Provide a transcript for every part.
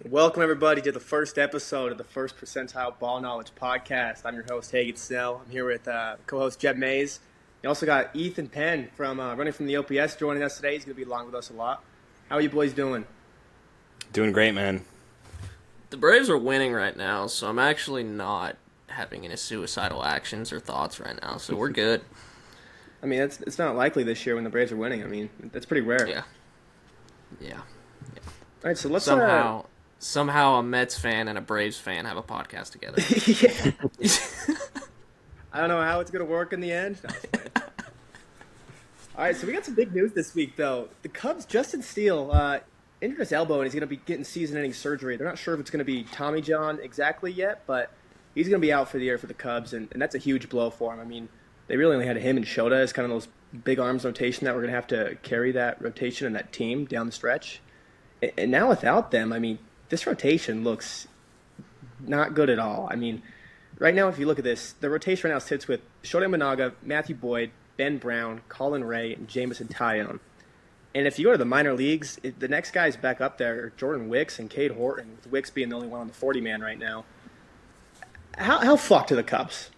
Welcome, everybody, to the first episode of the First Percentile Ball Knowledge Podcast. I'm your host, Hagen. I'm here with co-host Jeb Mays. You also got Ethan Penn from running from the OPS joining us today. He's going to be along with us a lot. How are you boys doing? Doing great, man. The Braves are winning right now, so I'm actually not having any suicidal actions or thoughts right now, so we're good. I mean, it's not likely this year when the Braves are winning. I mean, that's pretty rare. Yeah. Yeah. All right, so let's Somehow a Mets fan and a Braves fan have a podcast together. yeah. I don't know how it's going to work in the end. No, it's fine. All right, so we got some big news this week, though. The Cubs, Justin Steele, injured his elbow, and he's going to be getting season-ending surgery. They're not sure if it's going to be Tommy John exactly yet, but he's going to be out for the year for the Cubs, and that's a huge blow for him. I mean, they really only had him and Shota as kind of those big arms rotation that were going to have to carry that rotation and that team down the stretch. And now without them, I mean, this rotation looks not good at all. I mean, right now, if you look at this, the rotation right now sits with Shota Imanaga, Matthew Boyd, Ben Brown, Colin Ray, and Jamison Tyone. And if you go to the minor leagues, the next guys back up there are Jordan Wicks and Cade Horton, with Wicks being the only one on the 40-man right now. How fucked are the Cubs?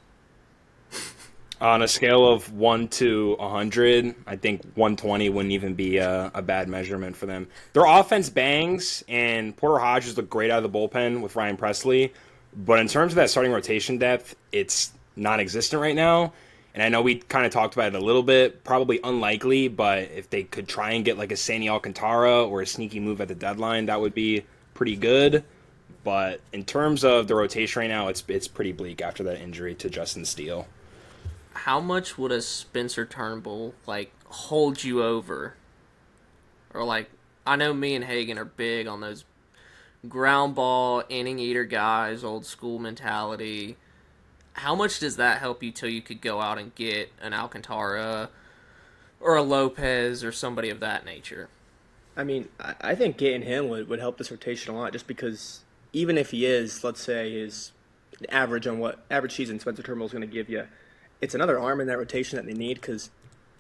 On a scale of 1 to 100, I think 120 wouldn't even be a bad measurement for them. Their offense bangs, and Porter Hodges looked great out of the bullpen with Ryan Presley. But in terms of that starting rotation depth, it's non-existent right now. And I know we kind of talked about it a little bit, probably unlikely, but if they could try and get like a Sandy Alcantara or a sneaky move at the deadline, that would be pretty good. But in terms of the rotation right now, it's pretty bleak after that injury to Justin Steele. How much would a Spencer Turnbull, hold you over? Or, I know me and Hagen are big on those ground ball, inning eater guys, old school mentality. How much does that help you till you could go out and get an Alcantara or a Lopez or somebody of that nature? I mean, I think getting him would help this rotation a lot just because even if he is, let's say, his average on what average season Spencer Turnbull is going to give you, it's another arm in that rotation that they need because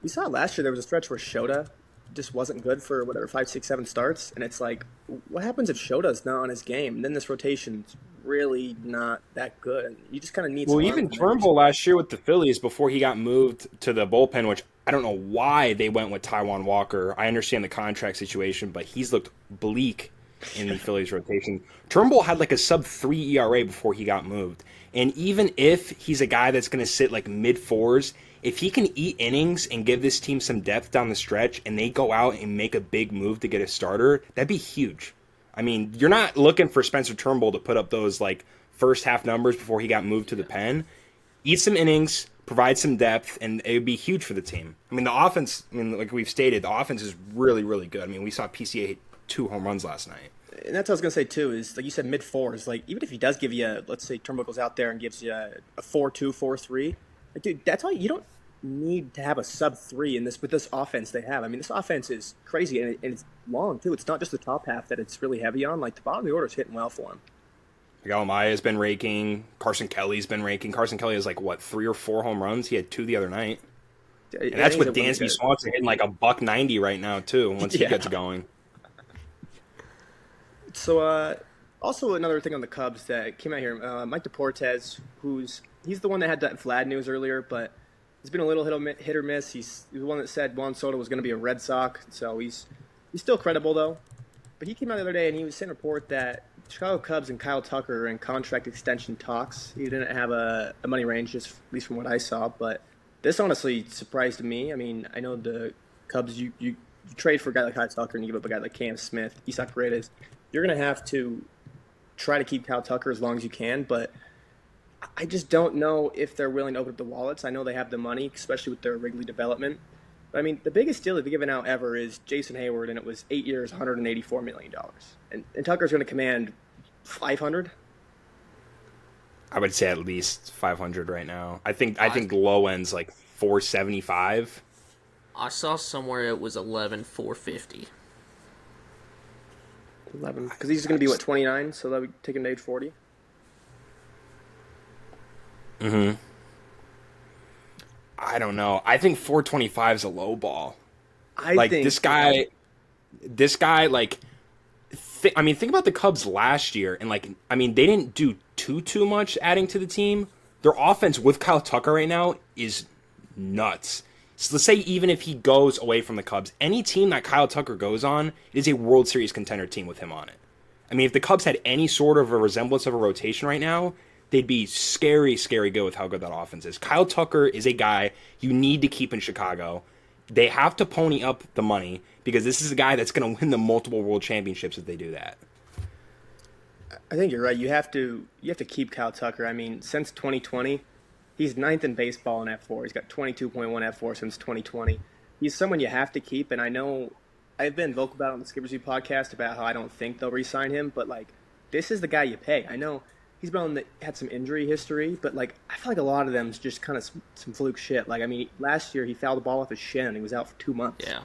we saw last year there was a stretch where Shota just wasn't good for whatever 5, 6, 7 starts, and it's like, what happens if Shota's not on his game? And then this rotation's really not that good. And you just kind of need. Well, even Turnbull last year with the Phillies before he got moved to the bullpen, which I don't know why they went with Taijuan Walker. I understand the contract situation, but he's looked bleak in the Phillies rotation. Turnbull had like a sub-3 ERA before he got moved. And even if he's a guy that's going to sit like mid-4s, if he can eat innings and give this team some depth down the stretch and they go out and make a big move to get a starter, that'd be huge. I mean, you're not looking for Spencer Turnbull to put up those like first half numbers before he got moved to the pen. Eat some innings, provide some depth, and it would be huge for the team. I mean, the offense, like we've stated, the offense is really, really good. I mean, we saw PCA hit 2 home runs last night. And that's what I was gonna say too. Is like you said, mid-4s. Like even if he does give you, let's say Turnbull goes out there and gives you a 4.2, 4.3, like, dude, that's all you don't need to have a sub-3 in this with this offense they have. I mean, this offense is crazy and it's long too. It's not just the top half that it's really heavy on. Like the bottom of the order is hitting well for him. Galamaya's been raking. Carson Kelly's been raking. Carson Kelly has like, 3 or 4 home runs? He had 2 the other night. And that's with Dansby Swanson hitting like a $190 right now, too, once he gets going. So, also another thing on the Cubs that came out here, Mike DePortes, he's the one that had that Vlad news earlier, but he's been a little hit or miss. He's the one that said Juan Soto was going to be a Red Sox, so he's still credible, though. But he came out the other day, and he was saying a report that Chicago Cubs and Kyle Tucker are in contract extension talks. He didn't have a money range, just at least from what I saw. But this honestly surprised me. I mean, I know the Cubs, you trade for a guy like Kyle Tucker and you give up a guy like Cam Smith, Isaac Paredes. You're going to have to try to keep Kyle Tucker as long as you can. But I just don't know if they're willing to open up the wallets. I know they have the money, especially with their Wrigley development. But, I mean, the biggest deal they've given out ever is Jason Hayward, and it was 8 years, $184 million. And Tucker's going to command $500. I would say at least 500 right now. I think low end's like 475. I saw somewhere it was 11,450. 11, because he's going to be, 29, so that would take him to age 40. Mm-hmm. I don't know. I think 425 is a low ball. I think this guy, like, think about the Cubs last year, and they didn't do too much adding to the team. Their offense with Kyle Tucker right now is nuts. So let's say even if he goes away from the Cubs, any team that Kyle Tucker goes on is a World Series contender team with him on it. I mean, if the Cubs had any sort of a resemblance of a rotation right now, they'd be scary good with how good that offense is. Kyle Tucker is a guy you need to keep in Chicago. They have to pony up the money because this is a guy that's going to win the multiple world championships if they do that. I think you're right. You have to keep Kyle Tucker. I mean, since 2020, he's ninth in baseball in F4. He's got 22.1 F4 since 2020. He's someone you have to keep, and I know I've been vocal about it on the Skippers View podcast about how I don't think they'll re-sign him, but this is the guy you pay. I know he's had some injury history, but I feel like a lot of them's just kind of some fluke shit. Last year he fouled the ball off his shin and he was out for 2 months. Yeah.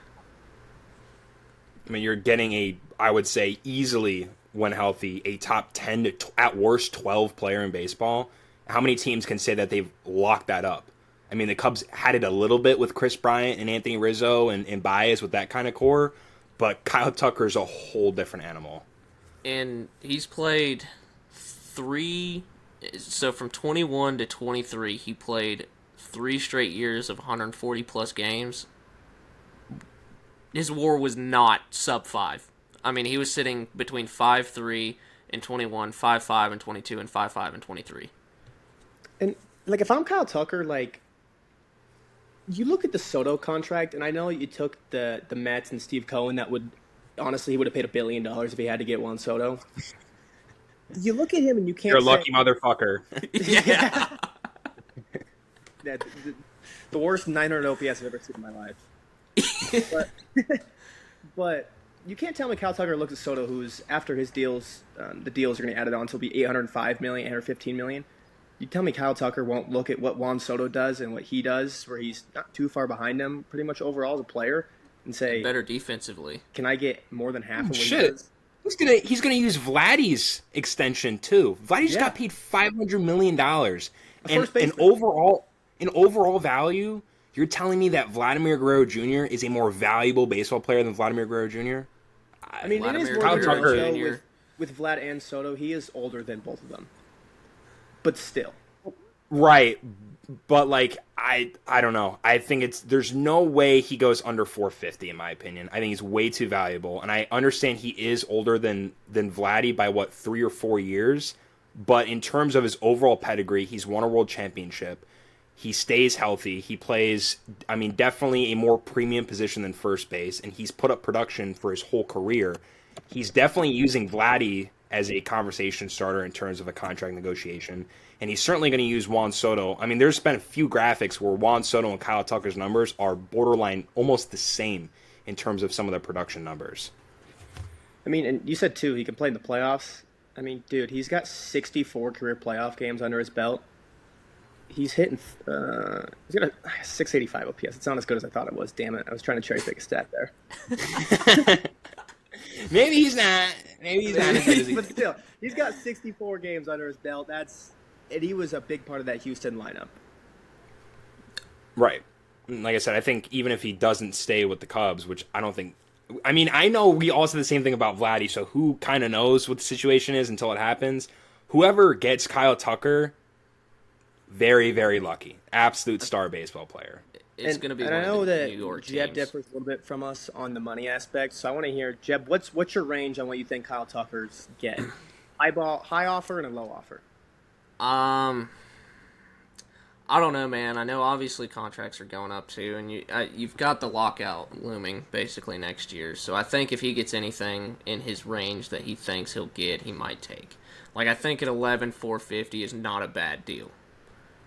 I mean, you're getting I would say easily, when healthy, a top 10 to at worst 12 player in baseball. How many teams can say that they've locked that up? I mean, the Cubs had it a little bit with Chris Bryant and Anthony Rizzo and Baez with that kind of core, but Kyle Tucker's a whole different animal. And he's played so from 21 to 23, he played 3 straight years of 140-plus games. His WAR was not sub-5. I mean, he was sitting between 5.3 and 21, 5.5 and 22, and 5.5 and 23. And, if I'm Kyle Tucker, you look at the Soto contract, and I know you took the Mets and Steve Cohen, he would have paid $1 billion if he had to get Juan Soto. You look at him and you can't You're a lucky motherfucker. Yeah. The worst 900 OPS I've ever seen in my life. But you can't tell me Kyle Tucker looks at Soto, who's, after his deals, the deals are going to add it on, so it'll be $805 million, $815 million. You tell me Kyle Tucker won't look at what Juan Soto does and what he does, where he's not too far behind him pretty much overall as a player, and say, better defensively. Can I get more than half of what he does? He's gonna use Vladdy's extension too. Vladdy just got paid $500 million, and in overall value, you're telling me that Vladimir Guerrero Jr. is a more valuable baseball player than Vladimir Guerrero Jr.? I mean, it is more Kyle Tucker with Vlad and Soto. He is older than both of them, but still, right. But I don't know. I think there's no way he goes under 450 in my opinion. I think he's way too valuable, and I understand he is older than Vladdy by 3 or 4 years. But in terms of his overall pedigree, he's won a world championship. He stays healthy. He plays, definitely a more premium position than first base, and he's put up production for his whole career. He's definitely using Vladdy as a conversation starter in terms of a contract negotiation. And he's certainly going to use Juan Soto. I mean, there's been a few graphics where Juan Soto and Kyle Tucker's numbers are borderline almost the same in terms of some of their production numbers. I mean, and you said, too, he can play in the playoffs. I mean, dude, he's got 64 career playoff games under his belt. He's hitting he's got a 685 OPS. It's not as good as I thought it was. Damn it. I was trying to cherry pick a stat there. Maybe he's not. Maybe he's not as good as he But still, he's got 64 games under his belt. And he was a big part of that Houston lineup. Right. Like I said, I think even if he doesn't stay with the Cubs, which I don't think... I mean, I know we all said the same thing about Vladdy, so who kind of knows what the situation is until it happens? Whoever gets Kyle Tucker, very, very lucky. Absolute star baseball player. It's going to be and one I know of the that New York Jeb teams. differs a little bit from us on the money aspect, so I want to hear, Jeb, what's your range on what you think Kyle Tucker's getting? High offer and a low offer. I don't know, man. I know obviously contracts are going up too, and you've got the lockout looming basically next year. So I think if he gets anything in his range that he thinks he'll get, he might take. I think at 11,450 is not a bad deal.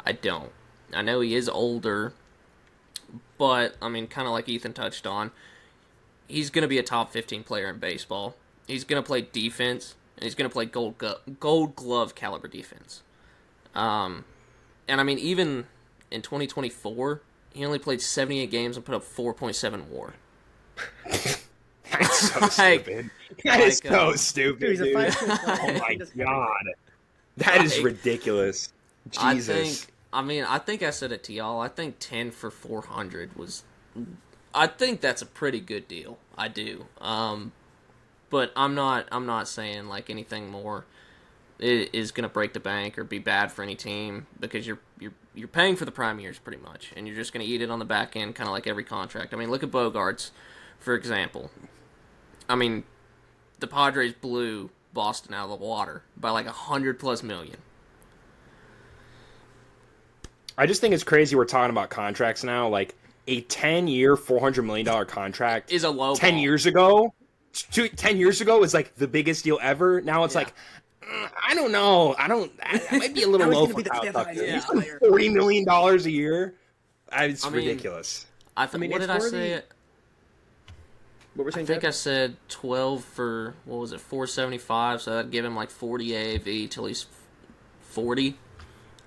I don't. I know he is older, but kind of like Ethan touched on, he's going to be a top 15 player in baseball. He's going to play defense, and he's going to play gold glove caliber defense. And even in 2024, he only played 78 games and put up 4.7 WAR. That's so stupid. That is so stupid, dude. He's a 5-point player. Oh my god. That is ridiculous. Jesus. I think I said it to y'all. I think 10 for 400 was... I think that's a pretty good deal. I do. But But I'm not saying like anything more is going to break the bank or be bad for any team, because you're paying for the prime years pretty much, and you're just going to eat it on the back end, kind of like every contract. I mean, look at Bogarts, for example. I mean, the Padres blew Boston out of the water by like $100+ million. I just think it's crazy we're talking about contracts now. Like a 10-year, $400 million contract Is a low 10 ball. years ago. 10 years ago was like the biggest deal ever. Now it's Yeah. like, I don't know. That might be a little low for Kyle Tucker. He's $40 million a year. It's ridiculous. What did I say? What we're saying, I think Jeb? I said 12 for, what was it, 475, so that'd give him like 40 AAV till he's 40.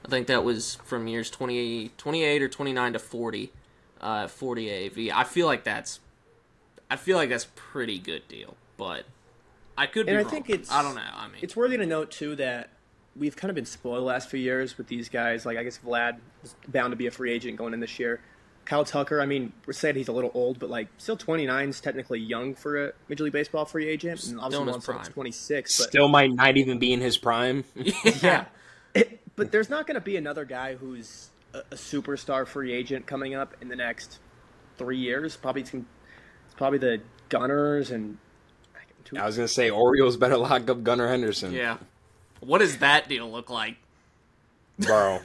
I think that was from years 28 or 29 to 40, 40 AAV. I feel like that's a pretty good deal, but I could be wrong. I don't know. I mean, it's worthy to note too that we've kind of been spoiled the last few years with these guys. Like, I guess Vlad was bound to be a free agent going in this year. Kyle Tucker, I mean, we're saying he's a little old, but like still 29 is technically young for a Major League Baseball free agent. And obviously in his prime. 26. But Still might not even be in his prime. yeah. But there's not going to be another guy who's a superstar free agent coming up in the next 3 years. It's probably the Gunners and I was going to say, Orioles better lock up Gunnar Henderson. Yeah. What does that deal look like? Bro.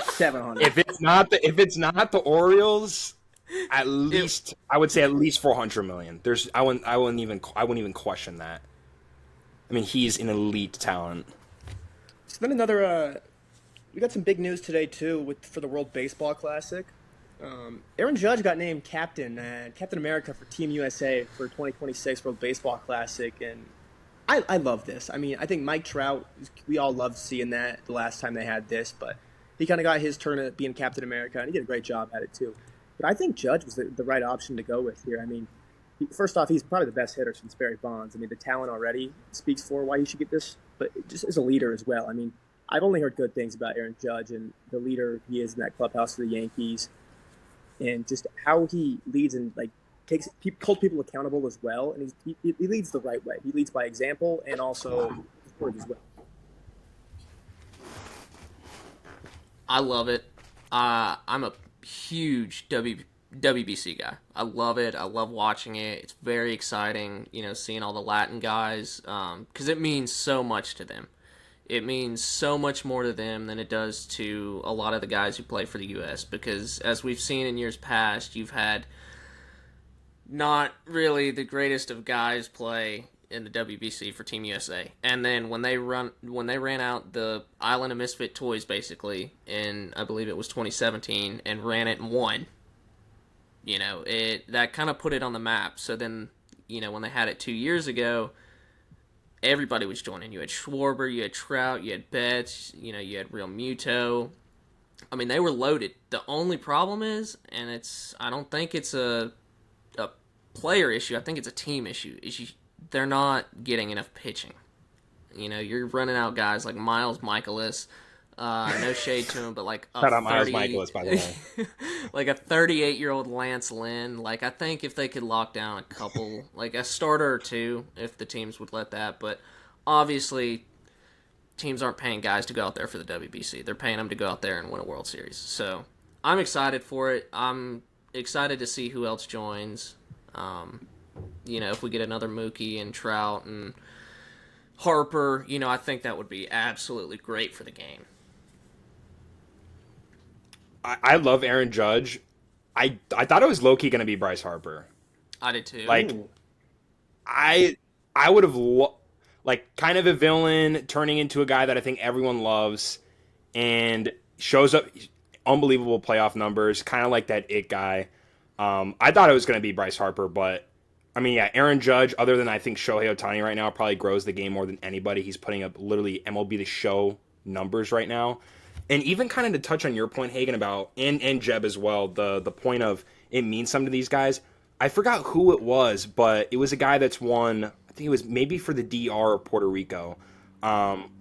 700. If it's not the Orioles, at least I would say at least $400 million. I wouldn't even question that. I mean, he's an elite talent. So then another we got some big news today too for the World Baseball Classic. Aaron Judge got named Captain America for Team USA for 2026 World Baseball Classic, and I love this. I mean, I think Mike Trout, we all loved seeing that the last time they had this, but he kind of got his turn at being Captain America, and he did a great job at it too. But I think Judge was the right option to go with here. I mean, first off, he's probably the best hitter since Barry Bonds. I mean, the talent already speaks for why he should get this, but just as a leader as well. I mean, I've only heard good things about Aaron Judge and the leader he is in that clubhouse for the Yankees, and just how he leads and like holds people accountable as well. And he leads the right way. He leads by example and also his words as well. I love it. I'm a huge WBC guy. I love it. I love watching it. It's very exciting, seeing all the Latin guys, because it means so much to them. It means so much more to them than it does to a lot of the guys who play for the U.S. Because as we've seen in years past, you've had not really the greatest of guys play in the WBC for Team USA, and then when they ran out the Island of Misfit Toys basically in, I believe it was 2017, and ran it and won, that kind of put it on the map. So then, when they had it 2 years ago, everybody was joining. You had Schwarber, you had Trout, you had Betts, you had Real Muto. I mean, they were loaded. The only problem is, and I don't think it's a player issue, I think it's a team issue, they're not getting enough pitching. You're running out guys like Miles Michaelis. No shade to him, but like shout out Miles Michaelis, by the way. Like a 38-year-old Lance Lynn. Like, I think if they could lock down a couple, like a starter or two, if the teams would let that. But obviously, teams aren't paying guys to go out there for the WBC. They're paying them to go out there and win a World Series. So I'm excited for it. I'm excited to see who else joins. If we get another Mookie and Trout and Harper, I think that would be absolutely great for the game. I love Aaron Judge. I thought it was low-key going to be Bryce Harper. I did too. Like, I would have, kind of a villain turning into a guy that I think everyone loves and shows up, unbelievable playoff numbers, kind of like that it guy. I thought it was going to be Bryce Harper, but I mean, yeah, Aaron Judge, other than I think Shohei Ohtani right now, probably grows the game more than anybody. He's putting up literally MLB The Show numbers right now. And even kind of to touch on your point, Hagen, about, and Jeb as well, the point of it means something to these guys. I forgot who it was, but it was a guy that's won, I think it was maybe for the DR or Puerto Rico,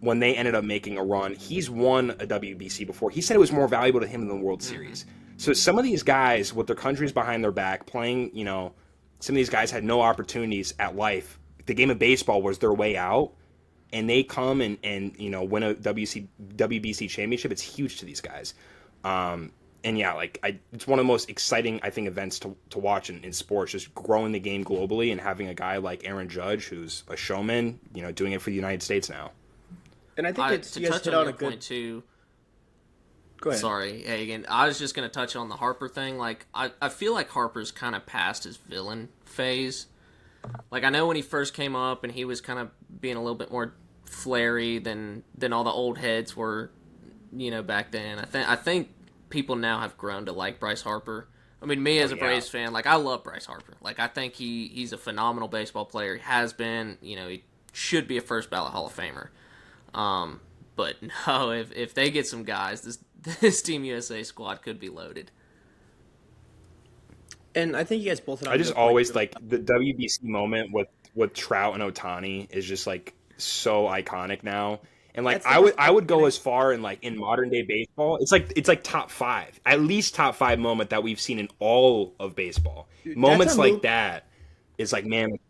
when they ended up making a run. He's won a WBC before. He said it was more valuable to him than the World Series. So some of these guys, with their countries behind their back, playing, some of these guys had no opportunities at life. The game of baseball was their way out, and they come and win a WBC championship. It's huge to these guys. And yeah, it's one of the most exciting, I think, events to watch in sports, just growing the game globally and having a guy like Aaron Judge, who's a showman, doing it for the United States now. And I think to touch on a good point too. Go ahead. Sorry, Hagen. I was just going to touch on the Harper thing. I feel like Harper's kind of past his villain phase. I know when he first came up and he was kind of being a little bit more flary than all the old heads were, back then. I think people now have grown to like Bryce Harper. I mean, me as a Braves fan, I love Bryce Harper. I think he's a phenomenal baseball player. He has been. He should be a first ballot Hall of Famer. But no, if they get some guys, this Team USA squad could be loaded. And I think you guys both. I just always the WBC moment with Trout and Ohtani is just so iconic now. And I would go as far in modern day baseball. It's like top 5, at least top 5 moment that we've seen in all of baseball. Dude, moments like that is man.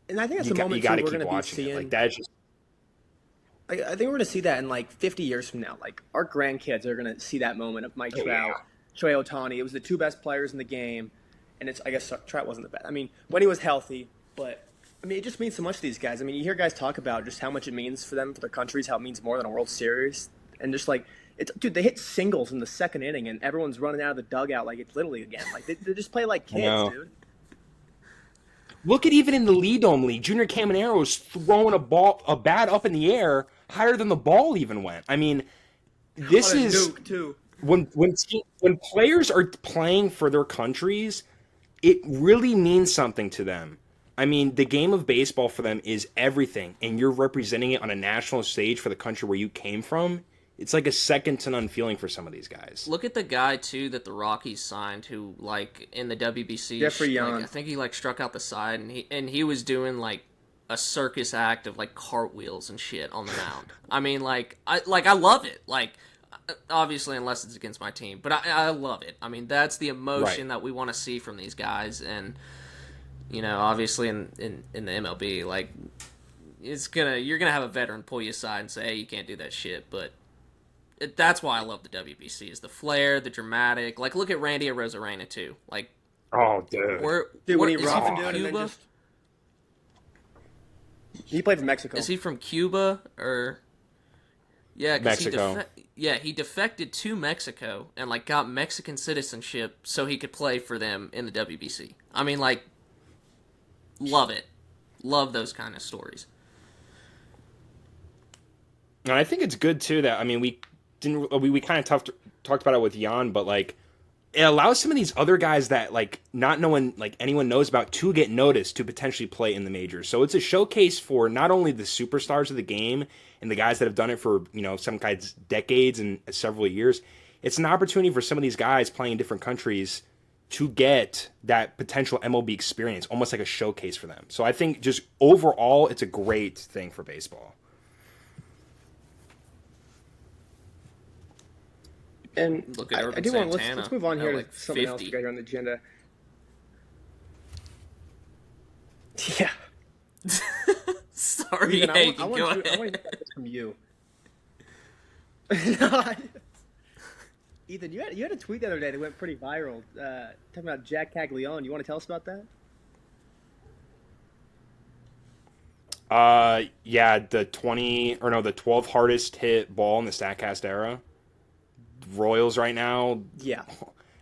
And I think that's a moment you got to we're keep going to be watching seeing. it. That's just. I think we're going to see that in 50 years from now. Our grandkids are going to see that moment of Mike Trout, Shohei Ohtani. It was the 2 best players in the game, and I guess Trout wasn't the best. I mean, when he was healthy, but it just means so much to these guys. I mean, you hear guys talk about just how much it means for them, for their countries, how it means more than a World Series, and just dude, they hit singles in the 2nd inning, and everyone's running out of the dugout like it's Little League again. They just play like kids, dude. Look at even in the Lee Dome League, Junior Caminero is throwing a bat up in the air higher than the ball even went. I mean, this is nuke too. When players are playing for their countries, it really means something to them. I mean, the game of baseball for them is everything, and you're representing it on a national stage for the country where you came from. It's like a second to none feeling for some of these guys. Look at the guy too that the Rockies signed, who in the WBC, Jeffrey Young. I think he struck out the side, and he was doing a circus act of cartwheels and shit on the mound. I mean, I love it. Obviously, unless it's against my team, but I love it. I mean, that's the emotion that we want to see from these guys, and obviously in the MLB, you're gonna have a veteran pull you aside and say, hey, you can't do that shit, but. That's why I love the WBC, is the flair, the dramatic. Look at Randy Arozarena, too. Oh, dude. When he roughed him, dude, and then just... He played for Mexico. Is he from Cuba, or... Yeah, Mexico. He defected to Mexico and, got Mexican citizenship so he could play for them in the WBC. I mean, love it. Love those kind of stories. And I think it's good, too, that, we kind of talked about it with Jan, but it allows some of these other guys that not knowing anyone knows about to get noticed to potentially play in the majors. So it's a showcase for not only the superstars of the game and the guys that have done it for some guys decades and several years. It's an opportunity for some of these guys playing in different countries to get that potential MLB experience, almost like a showcase for them. So I think just overall, it's a great thing for baseball. And look at I do want let's move on here to something 50. else we got here on the agenda. Yeah. Sorry, Ethan, Hagen, I want go to ahead. hear this from you. Ethan, you had a tweet the other day that went pretty viral, talking about Jack Caglione. You want to tell us about that? Yeah, the 12th hardest hit ball in the StatCast era. Royals right now. Yeah.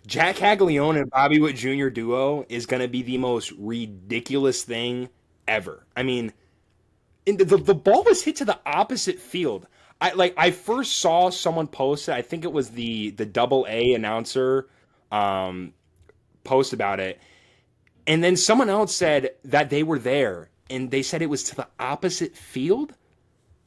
Jack Caglione and Bobby Witt Jr. duo is going to be the most ridiculous thing ever. I mean, the ball was hit to the opposite field. I first saw someone post it. I think it was the Double-A announcer post about it. And then someone else said that they were there, and they said it was to the opposite field?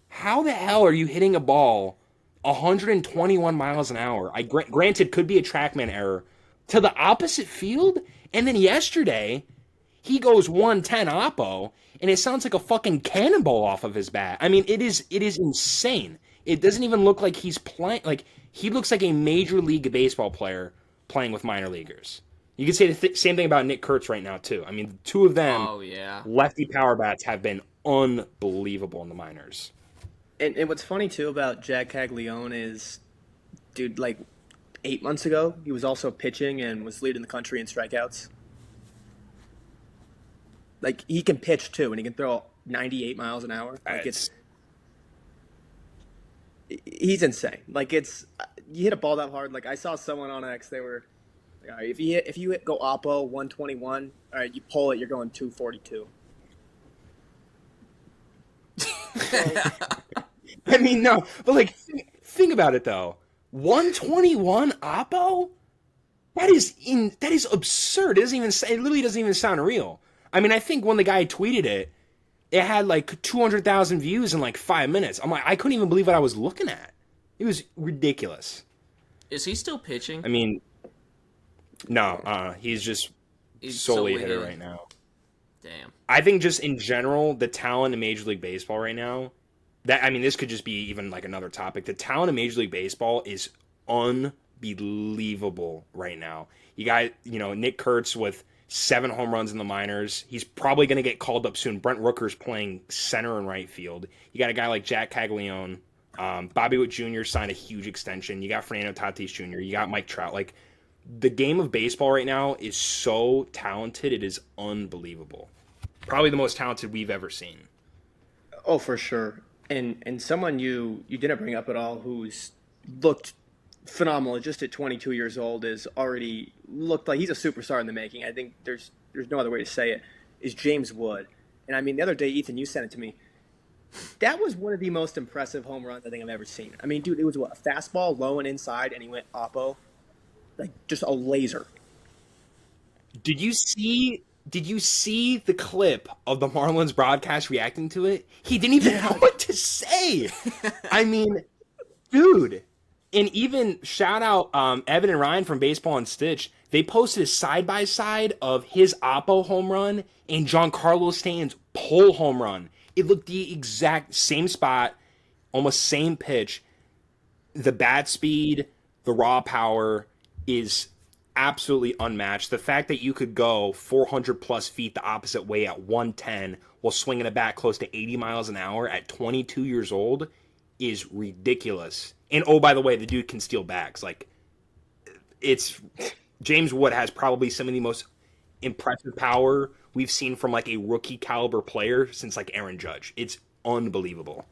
How the hell are you hitting a ball 121 miles an hour? Granted, could be a TrackMan error. To the opposite field? And then yesterday, he goes 110 oppo, and it sounds like a fucking cannonball off of his bat. I mean, it is insane. It doesn't even look like he's playing. He looks like a Major League Baseball player playing with minor leaguers. You could say the same thing about Nick Kurtz right now too. I mean, the two of them, lefty power bats, have been unbelievable in the minors. And what's funny too about Jack Caglione is, dude, like 8 months ago, he was also pitching and was leading the country in strikeouts. Like, he can pitch too, and he can throw 98 miles an hour. Like, he's insane. Like, you hit a ball that hard. Like, I saw someone on X, they were, all right, if you go oppo 121, all right, you pull it, you're going 242. I mean, no, but like, think about it though. 121 oppo? That is absurd. It literally doesn't even sound real. I mean, I think when the guy tweeted it, it had like 200,000 views in like 5 minutes. I'm like, I couldn't even believe what I was looking at. It was ridiculous. Is he still pitching? I mean, no, he's solely a hitter right now. Damn. I think just in general, the talent in Major League Baseball right now, this could just be even like another topic. The talent in Major League Baseball is unbelievable right now. You got, Nick Kurtz with 7 home runs in the minors. He's probably going to get called up soon. Brent Rooker's playing center and right field. You got a guy like Jack Caglione. Bobby Witt Jr. signed a huge extension. You got Fernando Tatis Jr. You got Mike Trout. Like, the game of baseball right now is so talented. It is unbelievable. Probably the most talented we've ever seen. Oh, for sure. And someone you didn't bring up at all who's looked phenomenal just at 22 years old is already looked like he's a superstar in the making. I think there's no other way to say it, is James Wood. And I mean, the other day, Ethan, you sent it to me. That was one of the most impressive home runs I think I've ever seen. I mean, dude, it was a fastball low and inside, and he went oppo. Like, just a laser. Did you see the clip of the Marlins broadcast reacting to it? He didn't even know what to say. I mean, dude. And even shout out Evan and Ryan from Baseball and Stitch. They posted a side-by-side of his oppo home run and Giancarlo Stanton's pole home run. It looked the exact same spot, almost same pitch. The bat speed, the raw power is absolutely unmatched. The fact that you could go 400 plus feet the opposite way at 110 while swinging a bat close to 80 miles an hour at 22 years old is ridiculous. And oh, by the way, the dude can steal bags. Like, James Wood has probably some of the most impressive power we've seen from like a rookie caliber player since like Aaron Judge. It's unbelievable.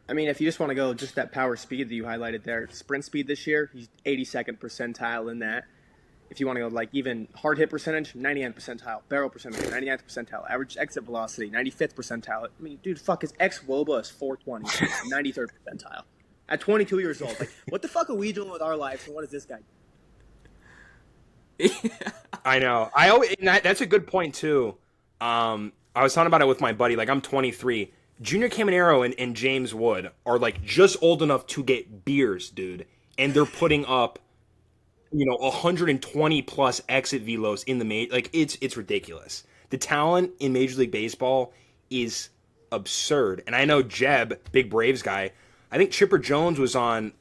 I mean, if you just want to go just that power speed that you highlighted there, sprint speed this year, he's 82nd percentile in that. If you want to go like even hard hit percentage, 99th percentile, barrel percentage, 99th percentile, average exit velocity, 95th percentile. I mean, dude, fuck, his ex-WOBA is 420, 93rd percentile. At 22 years old. Like, what the fuck are we doing with our lives, and what is this guy doing? I know. That's a good point, too. I was talking about it with my buddy. Like, I'm 23. Junior Caminero and James Wood are, like, just old enough to get beers, dude. And they're putting up 120 plus exit velos in the like it's ridiculous. The talent in Major League Baseball is absurd. And I know Jeb, big Braves guy, I think Chipper Jones was on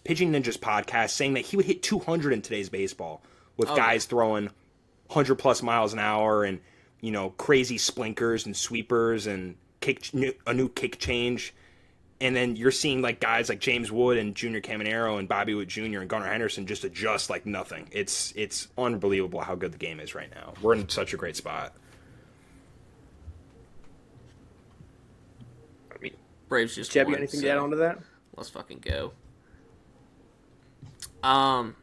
Pitching Ninjas podcast saying that he would hit 200 in today's baseball with guys throwing 100 plus miles an hour and crazy splinkers and sweepers and a new kick change. And then you're seeing like guys like James Wood and Junior Caminero and Bobby Witt Jr. and Gunnar Henderson just adjust like nothing. It's unbelievable how good the game is right now. We're in such a great spot. I mean, Braves just Jeb, won, you got anything to add on to that? Let's fucking go. No,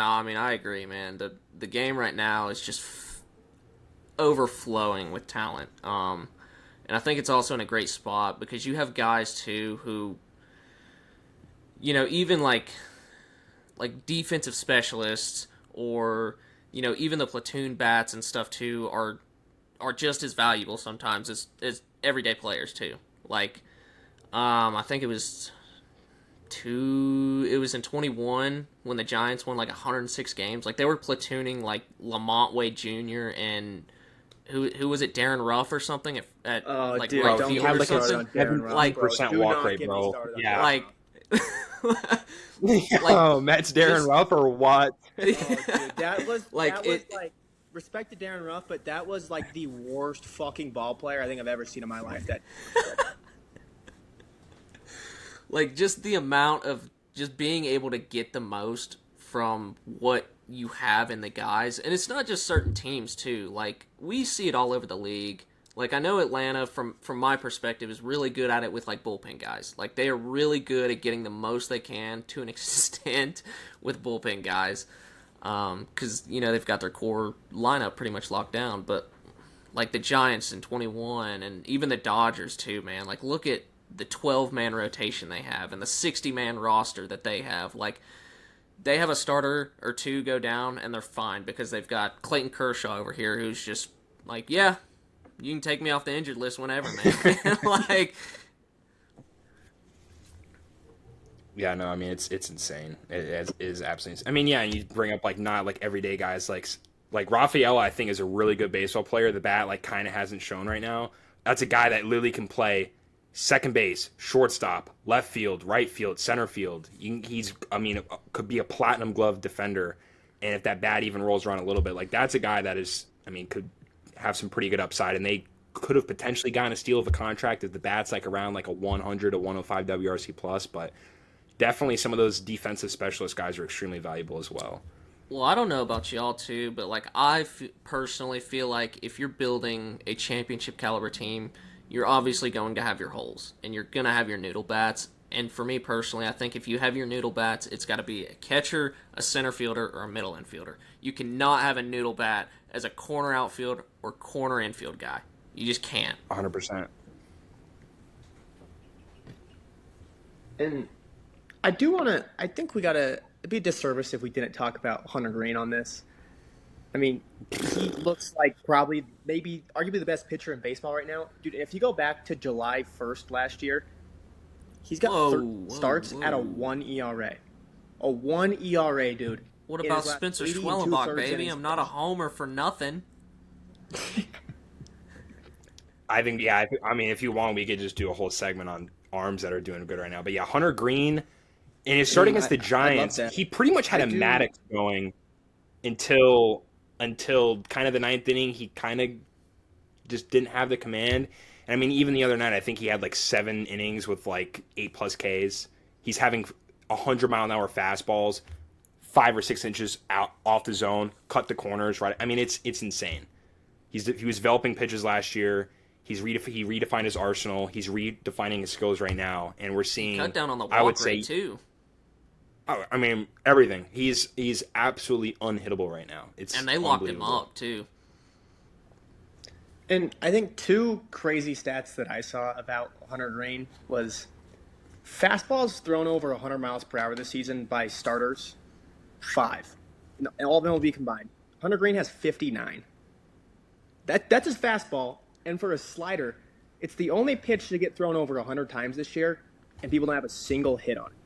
I mean, I agree, man. The game right now is just overflowing with talent. And I think it's also in a great spot because you have guys, too, who, even like defensive specialists or, even the platoon bats and stuff, too, are just as valuable sometimes as everyday players, too. Like, I think it was in 21 when the Giants won like 106 games. Like, they were platooning like Lamont Wade Jr. and who was it, Darren Ruff or something at like dude, right don't field get or me started something. on Darren Ruff, Like percent walk rate, bro. Yeah, like Like, Oh, Mets Darren just- Ruff or what? Oh, dude, that was Like, like respect to Darren Ruff, but that was like the worst fucking ball player I think I've ever seen in my life. That like just the amount of just being able to get the most from what you have in the guys, and it's not just certain teams too. Like we see it all over the league. Like I know Atlanta, from my perspective, is really good at it with like bullpen guys. Like they are really good at getting the most they can to an extent with bullpen guys, because they've got their core lineup pretty much locked down. But like the Giants in 21, and even the Dodgers too, man. Like look at the 12-man rotation they have and the 60-man roster that they have. Like they have a starter or two go down and they're fine because they've got Clayton Kershaw over here who's just like, yeah, you can take me off the injured list whenever, man. Like, Yeah, no, I mean it's insane. It is absolutely insane. I mean, yeah, and you bring up like not like everyday guys like Rafael. I think is a really good baseball player. The bat like kind of hasn't shown right now. That's a guy that literally can play second base, shortstop, left field, right field, center field. Could be a platinum glove defender. And if that bat even rolls around a little bit, like that's a guy that is, could have some pretty good upside. And they could have potentially gotten a steal of a contract if the bat's like around like a 100 to 105 WRC plus. But definitely some of those defensive specialist guys are extremely valuable as well. well, I don't know about y'all too, but like personally feel like if you're building a championship caliber team, you're obviously going to have your holes and you're going to have your noodle bats. And for me personally, I think if you have your noodle bats, it's got to be a catcher, a center fielder, or a middle infielder. You cannot have a noodle bat as a corner outfield or corner infield guy. You just can't. 100%. and I think we gotta. It'd be a disservice if we didn't talk about Hunter Green on this. I mean, he looks like probably, maybe, arguably the best pitcher in baseball right now. Dude, if you go back to July 1st last year, he's got starts at a 1 ERA. A 1 ERA, dude. What In about his last Spencer 80 and Schwellenbach, two-thirds baby? innings I'm not a homer for nothing. I think, yeah, if you want, we could just do a whole segment on arms that are doing good right now. But yeah, Hunter Green, in his start against the Giants, he pretty much had Maddox going until kind of the ninth inning. He kind of just didn't have the command. And I mean, even the other night, I think he had like 7 innings with like 8+ Ks. He's having 100-mile-an-hour fastballs, 5 or 6 inches out off the zone, cut the corners. Right, I mean, it's insane. He was developing pitches last year. He redefined his arsenal. He's redefining his skills right now, and we're seeing Cut down on the walk rate too. I mean, everything. He's absolutely unhittable right now. And they locked him up too. And I think 2 crazy stats that I saw about Hunter Green was fastballs thrown over 100 miles per hour this season by starters, 5. And all of them will be combined. Hunter Green has 59. That's his fastball. And for a slider, it's the only pitch to get thrown over 100 times this year, and people don't have a single hit on it.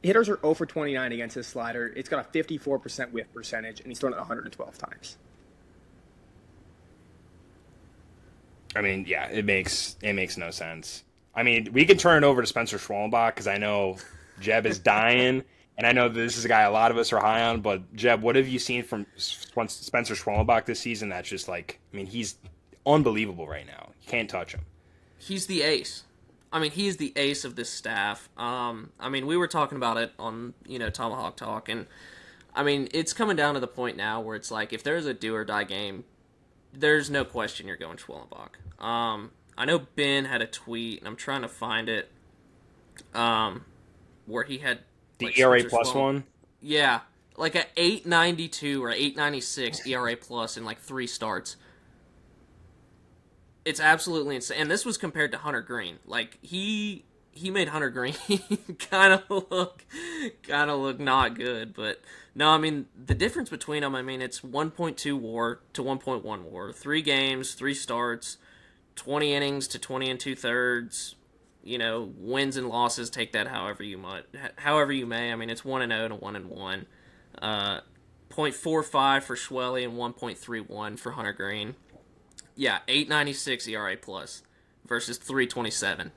Hitters are 0 for 29 against his slider. It's got a 54% whiff percentage, and he's thrown it 112 times. I mean, yeah, it makes no sense. I mean, we can turn it over to Spencer Schwellenbach because I know Jeb is dying, and I know this is a guy a lot of us are high on. But Jeb, what have you seen from Spencer Schwellenbach this season? That's just like, I mean, he's unbelievable right now. You can't touch him. He's the ace. I mean, he's the ace of this staff. I mean, we were talking about it on, Tomahawk Talk, and I mean, it's coming down to the point now where it's like, if there's a do or die game, there's no question you're going Schwellenbach. I know Ben had a tweet, and I'm trying to find it, where he had the ERA plus one. Yeah, like a 8.92 or 8.96 ERA plus in like 3 starts. It's absolutely insane. And this was compared to Hunter Green. Like he made Hunter Green kind of look not good. But no, I mean the difference between them. I mean it's 1.2 WAR to 1.1 WAR. 3 games, 3 starts, 20 innings to 20 and 2/3. Wins and losses, take that however you may. I mean it's 1-0 to 1-1. 0.45 for Schwelly and 1.31 for Hunter Green. Yeah, 8.96 ERA plus versus 3.27.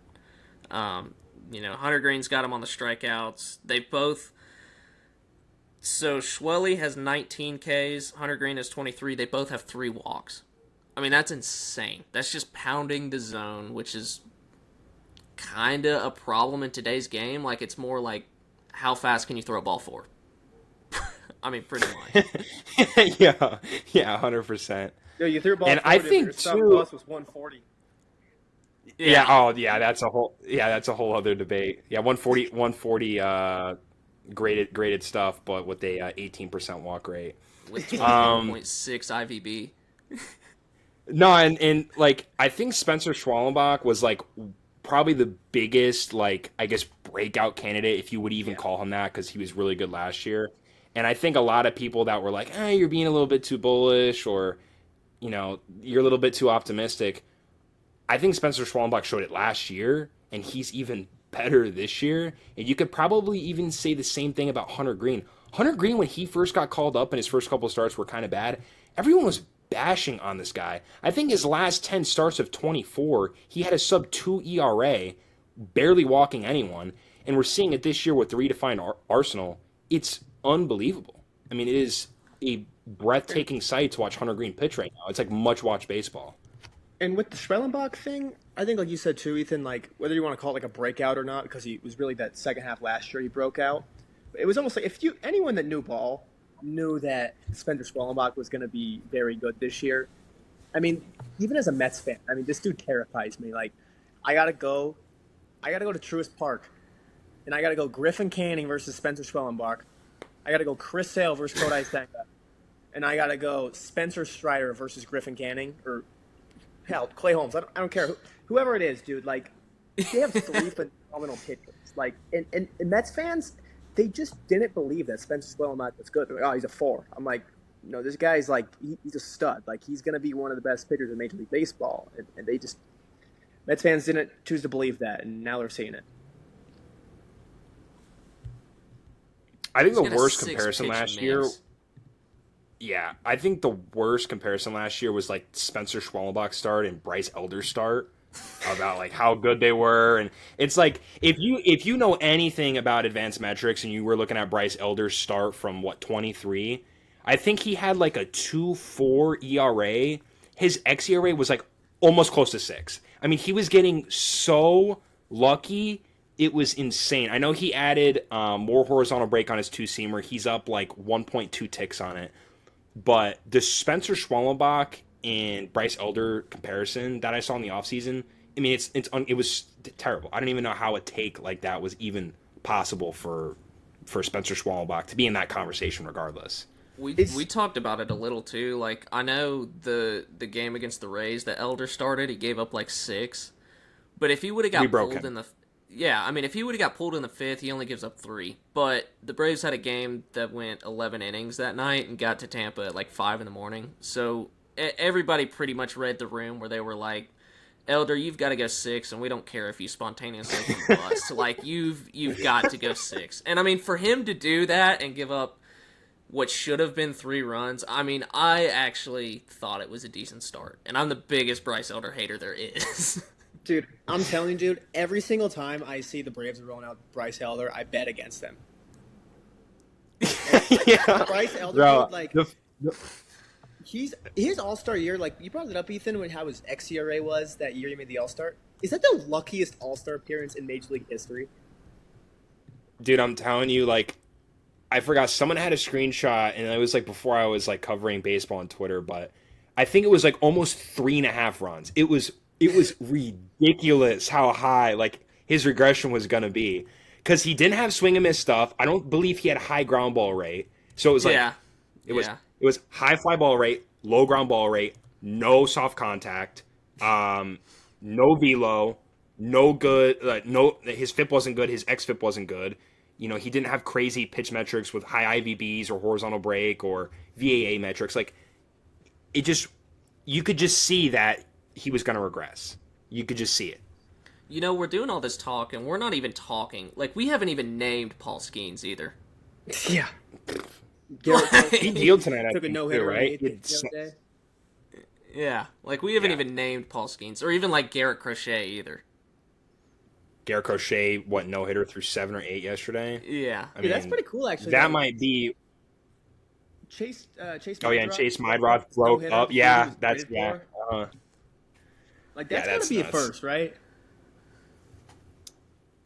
Hunter Green's got him on the strikeouts. They both. So Schwelly has 19 Ks. Hunter Green has 23. They both have 3 walks. I mean, that's insane. That's just pounding the zone, which is kind of a problem in today's game. Like, it's more like, how fast can you throw a ball for? I mean, pretty much. Yeah, 100%. Yo, you threw a ball. And 40, I think your stop too. loss was 140. Yeah. Oh, yeah. That's a whole other debate. Yeah, 140. Graded stuff, but with a 18% walk rate. With 21.6 IVB. No, and like I think Spencer Schwallenbach was like probably the biggest, like, I guess, breakout candidate, if you would even call him that, because he was really good last year. And I think a lot of people that were like, you're being a little bit too bullish, or you're a little bit too optimistic. I think Spencer Schwallenbach showed it last year, and he's even better this year. And you could probably even say the same thing about Hunter Green. Hunter Green, when he first got called up and his first couple of starts were kind of bad, everyone was bashing on this guy. I think his last 10 starts of 24, he had a sub-2 ERA, barely walking anyone. And we're seeing it this year with the redefined Arsenal. It's unbelievable. I mean, it is a breathtaking sight to watch Hunter Green pitch right now. It's like much-watch baseball. And with the Schwellenbach thing, I think, like you said too, Ethan, like whether you want to call it like a breakout or not, because he was really that second half last year he broke out. It was almost like anyone that knew ball knew that Spencer Schwellenbach was going to be very good this year. I mean, even as a Mets fan, I mean, this dude terrifies me. Like, I gotta go to Truist Park, and I gotta go Griffin Canning versus Spencer Schwellenbach. I gotta go Chris Sale versus Kodai Senga, and I gotta go Spencer Strider versus Griffin Canning, or hell, Clay Holmes. I don't care whoever it is, dude. Like, they have 3 phenomenal pitchers. Like, and Mets fans, they just didn't believe that Spencer Schwellenbach was good. They're like, he's a 4. I'm like, no, this guy's like, he's a stud. Like, he's gonna be one of the best pitchers in Major League Baseball. And they just, Mets fans didn't choose to believe that, and now they're seeing it. I think the worst comparison last year. Yeah, I think the worst comparison last year was like Spencer Schwellenbach's start and Bryce Elder's start, about like how good they were. And it's like, if you know anything about advanced metrics and you were looking at Bryce Elder's start from 23, I think he had like a 2.4 ERA. His xERA was like almost close to 6. I mean, he was getting so lucky. It was insane. I know he added more horizontal break on his 2-seamer. He's up like 1.2 ticks on it. But the Spencer Schwellenbach and Bryce Elder comparison that I saw in the offseason, I mean, it was terrible. I don't even know how a take like that was even possible for Spencer Schwellenbach to be in that conversation regardless. We talked about it a little too. Like, I know the game against the Rays that Elder started, he gave up like 6. But if he would have got pulled in the... Yeah, I mean, if he would have got pulled in the 5th, he only gives up 3. But the Braves had a game that went 11 innings that night and got to Tampa at like 5 in the morning. So everybody pretty much read the room where they were like, Elder, you've got to go 6, and we don't care if you spontaneously bust. Like, you've got to go 6. And I mean, for him to do that and give up what should have been 3 runs, I mean, I actually thought it was a decent start. And I'm the biggest Bryce Elder hater there is. Dude, I'm telling you, dude, every single time I see the Braves rolling out Bryce Elder, I bet against them. Yeah. Bryce Elder, bro, dude, like, his All-Star year, like, you brought it up, Ethan, when how his xERA was that year he made the All-Star. Is that the luckiest All-Star appearance in Major League history? Dude, I'm telling you, like, I forgot, someone had a screenshot, and it was like before I was like covering baseball on Twitter, but I think it was like almost 3.5 runs. It was ridiculous how high like his regression was gonna be, because he didn't have swing and miss stuff. I don't believe he had high ground ball rate, so it was like it was high fly ball rate, low ground ball rate, no soft contact, no velo, no good, no, his FIP wasn't good, his xFIP wasn't good. You know, he didn't have crazy pitch metrics with high IVBs or horizontal break or VAA metrics. Like, it just, you could just see that he was going to regress. You could just see it. You know, we're doing all this talk, and we're not even talking. Like, we haven't even named Paul Skeens either. Yeah. He dealed tonight, I took a think, no-hitter, right? the other day. Yeah, like, we haven't even named Paul Skeens, or even, like, Garrett Crochet either. Garrett Crochet, no hitter through 7 or 8 yesterday. Yeah. I Yeah, that's mean, pretty cool, actually. that That might be. Chase Oh yeah, and Meyerbrook, Chase Mydroth no broke hitter, up. the dude he Yeah, was that's traded yeah. for. Like Yeah, that's got to that's be a nuts. first, right?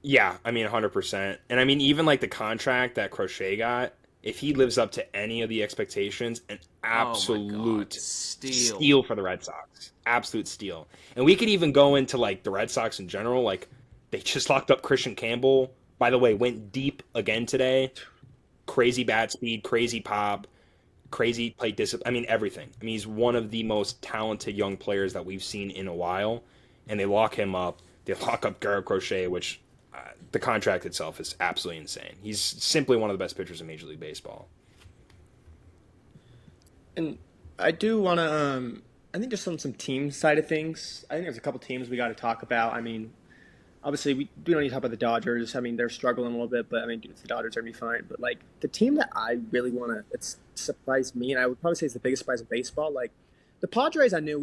Yeah, I mean 100%. And I mean even like the contract that Crochet got, if he lives up to any of the expectations, an Oh my God. absolute Steal. steal for the Red Sox. Absolute steal. And we could even go into like the Red Sox in general. Like they just locked up Christian Campbell. By the way, went deep again today. Crazy bat speed, crazy pop, crazy plate discipline. I mean everything. I mean he's one of the most talented young players that we've seen in a while. And they lock him up. They lock up Garrett Crochet, which the contract itself is absolutely insane. He's simply one of the best pitchers in Major League Baseball. And I do want to. I think just on some team side of things, I think there's a couple teams we got to talk about. I mean, obviously we don't need to talk about the Dodgers. I mean, they're struggling a little bit, but I mean, dude, the Dodgers are gonna be fine. But like the team that I really want to, it's surprised me, and I would probably say it's the biggest surprise in baseball. Like the Padres, I knew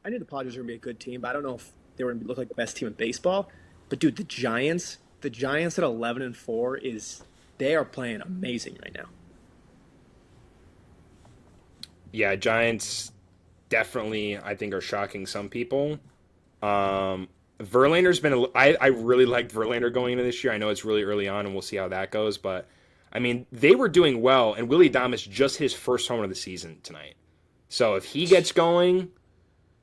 the Padres were gonna be a good team, but I don't know if they were gonna look like the best team in baseball. But dude, the Giants at 11-4 they are playing amazing right now. Yeah, Giants definitely, I think, are shocking some people. Verlander's been. I really liked Verlander going into this year. I know it's really early on, and we'll see how that goes. But I mean, they were doing well, and Willie Adames just his first home of the season tonight. So if he gets going,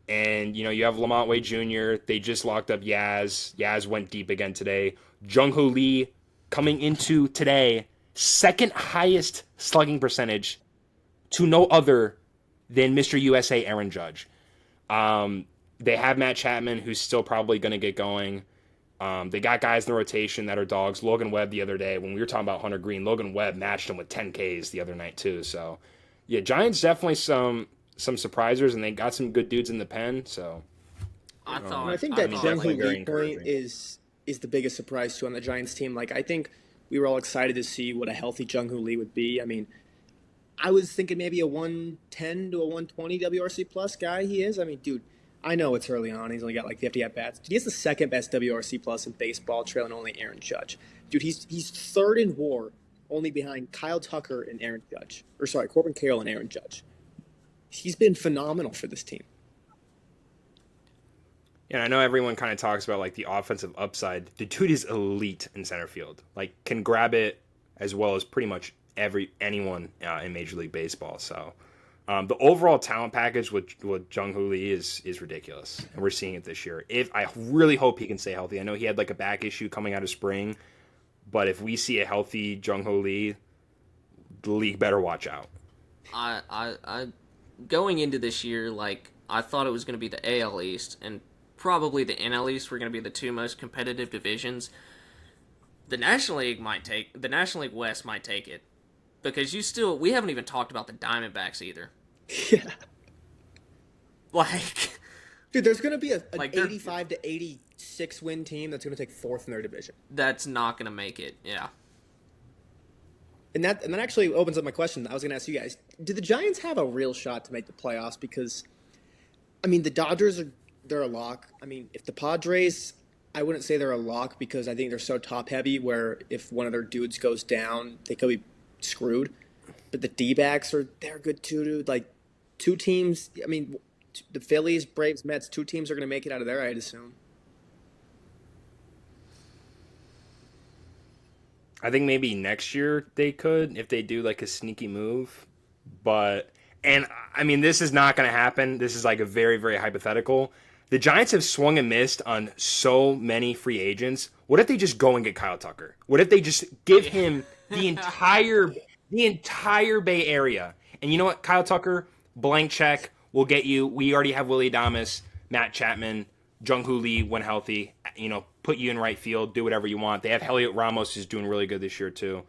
and you have Lamont Wade Jr., they just locked up Yaz. Yaz went deep again today. Jung-Hoo Lee coming into today, second highest slugging percentage to no other than Mr. USA Aaron Judge. They have Matt Chapman, who's still probably going to get going. They got guys in the rotation that are dogs. Logan Webb the other day, when we were talking about Hunter Green, Logan Webb matched him with 10 Ks the other night too. So, yeah, Giants definitely some surprisers, and they got some good dudes in the pen. So, I think that Jung-Hoo Lee point encouraging. is the biggest surprise too on the Giants team. Like I think we were all excited to see what a healthy Jung-Hoo Lee would be. I mean, I was thinking maybe a 110 to a 120 WRC plus guy he is. I mean, dude, I know it's early on. He's only got like 50 at bats. Dude, he has the second best WRC plus in baseball, trailing only Aaron Judge. Dude, he's third in WAR, only behind Kyle Tucker and Aaron Judge. Or sorry, Corbin Carroll and Aaron Judge. He's been phenomenal for this team. Yeah, I know everyone kind of talks about like the offensive upside. The dude is elite in center field. Like can grab it as well as pretty much anyone in Major League Baseball. So the overall talent package with Jung-Hoo Lee is ridiculous, and we're seeing it this year. If I really hope he can stay healthy. I know he had like a back issue coming out of spring, but if we see a healthy Jung-Hoo Lee, the league better watch out. I going into this year, like I thought it was going to be the AL East and probably the NL East were going to be the two most competitive divisions. The National League West might take it because we haven't even talked about the Diamondbacks either. Yeah. Like, dude, there's going to be an like 85 to 86 win team that's going to take fourth in their division. That's not going to make it. Yeah. And that actually opens up my question. I was going to ask you guys: do the Giants have a real shot to make the playoffs? Because, I mean, the Dodgers they're a lock. I mean, if the Padres, I wouldn't say they're a lock because I think they're so top heavy. Where if one of their dudes goes down, they could be screwed. But the D-backs they're good too, dude. Like two teams. I mean, the Phillies, Braves, Mets. Two teams are going to make it out of there, I'd assume. I think maybe next year they could if they do like a sneaky move. And I mean, this is not going to happen. This is like a very, very hypothetical. The Giants have swung and missed on so many free agents. What if they just go and get Kyle Tucker? What if they just give him the entire Bay Area? And you know what, Kyle Tucker, blank check. We'll get you. We already have Willie Adames, Matt Chapman, Jung-Hoo Lee when healthy. Put you in right field. Do whatever you want. They have Heliot Ramos who's doing really good this year too.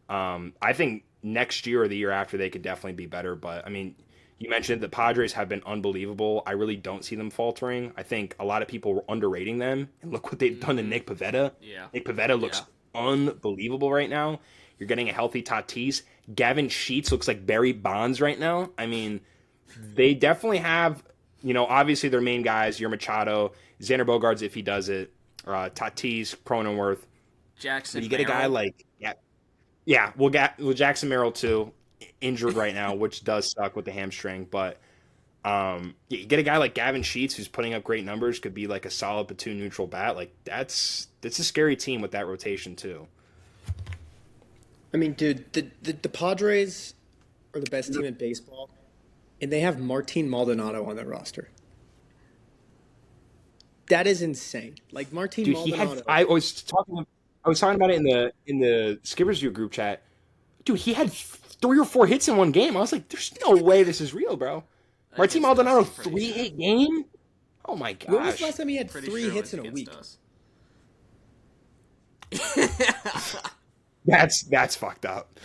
I think next year or the year after they could definitely be better. But I mean, you mentioned the Padres have been unbelievable. I really don't see them faltering. I think a lot of people were underrating them. And look what they've done to Nick Pivetta. Yeah. Nick Pivetta looks unbelievable right now. You're getting a healthy Tatis. Gavin Sheets looks like Barry Bonds right now. I mean, they definitely have, obviously their main guys, your Machado, Xander Bogaerts if he does it. Tatis, Cronenworth. Jackson But you get a guy Merrill. like yeah, well Jackson Merrill too, injured right now, which does suck with the hamstring. But yeah, you get a guy like Gavin Sheets who's putting up great numbers, could be like a solid platoon neutral bat. Like that's a scary team with that rotation too. I mean, dude, the Padres are the best team in baseball, and they have Martin Maldonado on their roster. That is insane. Like Martin Dude, he had. Maldonado. I was talking about it in the Skippers View group chat. Dude, he had 3 or 4 hits in one game. I was like, "There's no way this is real, bro." Martin Against us, Maldonado I'm pretty sure. 3-hit game. Oh my When was the gosh, last time he had Pretty three sure it hits was in a week? against us. that's fucked up.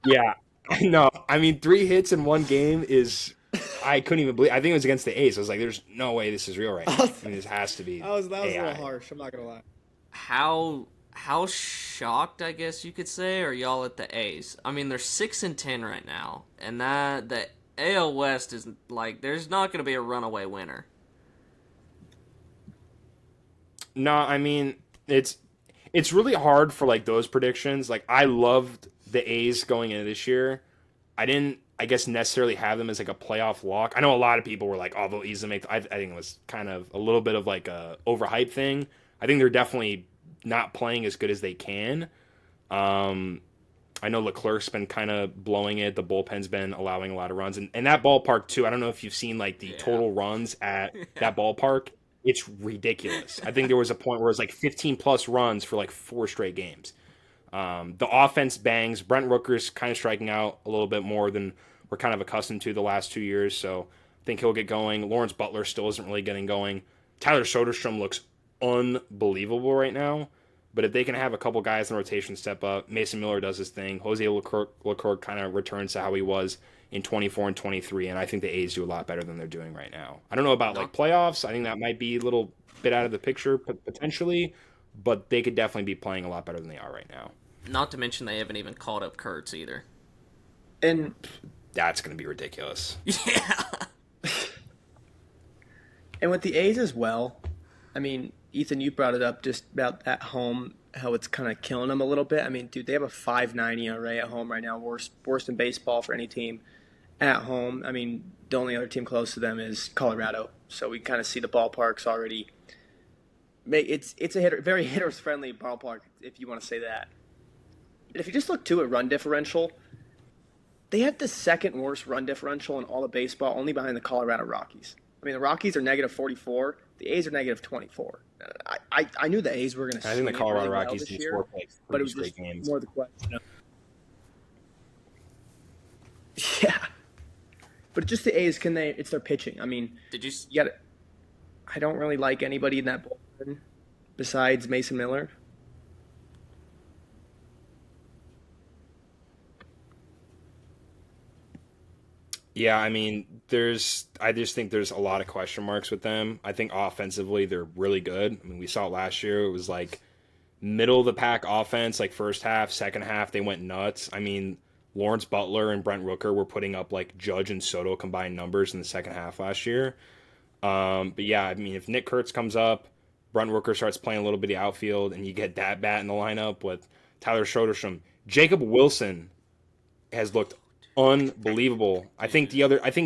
Yeah, no, I mean 3 hits in one game is. I couldn't even believe. I think it was against the A's. I was like, "There's no way this is real right now." I mean, this has to be That was a little AI. harsh. I'm not gonna lie. How shocked, I guess you could say, are y'all at the A's? I mean, they're 6-10 right now, and that the AL West is like there's not going to be a runaway winner. No, I mean it's really hard for like those predictions. Like I loved the A's going into this year. I didn't, I guess, necessarily have them as like a playoff lock. I know a lot of people were like, "Oh, they'll easily make." I think it was kind of a little bit of like a overhype thing. I think they're definitely not playing as good as they can. Um, I know Leclerc's been kind of blowing it. The bullpen's been allowing a lot of runs, and that ballpark too. I don't know if you've seen like the Yeah. total runs at Yeah. that ballpark. It's ridiculous. I think there was a point where it was like 15 plus runs for like 4 straight games. The offense bangs. Brent Rooker's kind of striking out a little bit more than we're kind of accustomed to the last 2 years. So I think he'll get going. Lawrence Butler still isn't really getting going. Tyler Soderstrom looks unbelievable right now. But if they can have a couple guys in rotation step up, Mason Miller does his thing. Jose Leclerc kind of returns to how he was in 24 and 23, and I think the A's do a lot better than they're doing right now. I don't know about like Not playoffs. I think that might be a little bit out of the picture potentially, but they could definitely be playing a lot better than they are right now. not to mention they haven't even called up Kurtz either. And That's going to be ridiculous. Yeah. and with the A's as well, I mean, Ethan, you brought it up just about at home how it's kind of killing them a little bit. I mean, dude, they have a 5.90 ERA at home right now, worst in baseball for any team at home. I mean, the only other team close to them is Colorado, so we kind of see the ballparks already. It's a very hitters friendly ballpark if you want to say that. And if you just look to it, run differential, they have the second worst run differential in all of baseball, only behind the Colorado Rockies. I mean, the Rockies are negative 44. The A's are negative 24. I knew the A's were going to I swing think the it Colorado really well Rockies this can year, score like but it 3 was just straight games. more the question of, yeah. But just the A's, can they? It's their pitching. I mean, Did you? you got. I don't really like anybody in that bullpen besides Mason Miller. Yeah, I mean, I just think there's a lot of question marks with them. I think offensively they're really good. I mean, we saw it last year. It was like middle of the pack offense, like first half, second half, they went nuts. I mean, Lawrence Butler and Brent Rooker were putting up like Judge and Soto combined numbers in the second half last year. But yeah, I mean, if Nick Kurtz comes up, Brent Rooker starts playing a little bit of outfield, and you get that bat in the lineup with Tyler Soderstrom, Jacob Wilson has looked unbelievable. I think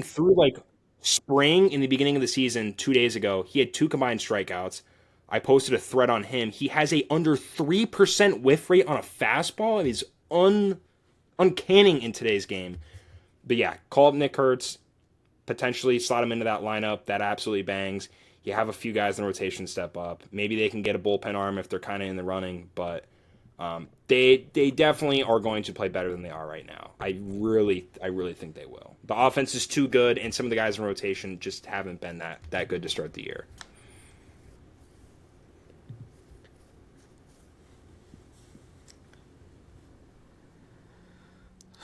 through like spring in the beginning of the season 2 days ago, he had 2 combined strikeouts. I posted a thread on him. He has a under 3% whiff rate on a fastball. It is uncanny in today's game. But yeah, call up Nick Kurtz, potentially slot him into that lineup. That absolutely bangs. You have a few guys in the rotation step up. Maybe they can get a bullpen arm if they're kind of in the running, but they definitely are going to play better than they are right now. I really think they will. The offense is too good, and some of the guys in rotation just haven't been that good to start the year.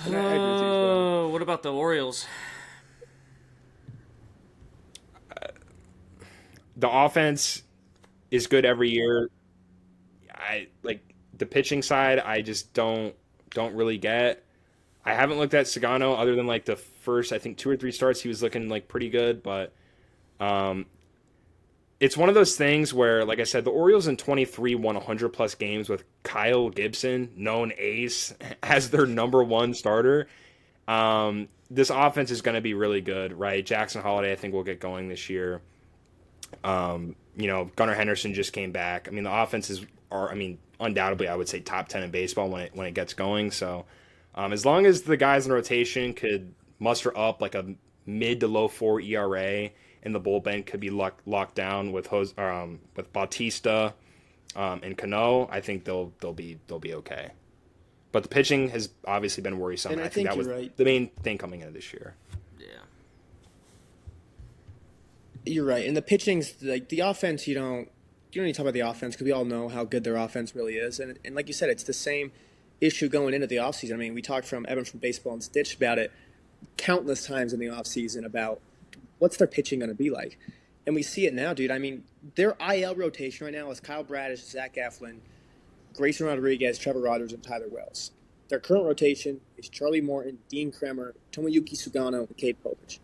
And I agree with you as well. Oh, what about the Orioles? The offense is good every year. I like the pitching side. I just don't really get. I haven't looked at Sagano other than like the first I think 2 or 3 starts. He was looking like pretty good, but um, it's one of those things where, like I said, the Orioles in 23 won 100-plus games with Kyle Gibson, known ace, as their number one starter. This offense is going to be really good, right? Jackson Holiday, I think, will get going this year. Gunnar Henderson just came back. I mean, the offenses are, undoubtedly, I would say top 10 in baseball when it gets going. So, as long as the guys in rotation could muster up like a mid to low 4 ERA, and the bullpen could be locked down with Bautista and Cano, I think they'll be okay. But the pitching has obviously been worrisome. And I think that was right. the main thing coming into this year. Yeah. You're right. And the pitching's like the offense, you don't need to talk about the offense because we all know how good their offense really is. And like you said, it's the same issue going into the offseason. I mean, we talked from Evan from Baseball and Stitch about it countless times in the offseason about what's their pitching going to be like. And we see it now, dude. I mean, their IL rotation right now is Kyle Bradish, Zach Eflin, Grayson Rodriguez, Trevor Rogers, and Tyler Wells. Their current rotation is Charlie Morton, Dean Kremer, Tomoyuki Sugano, and Cade Povich.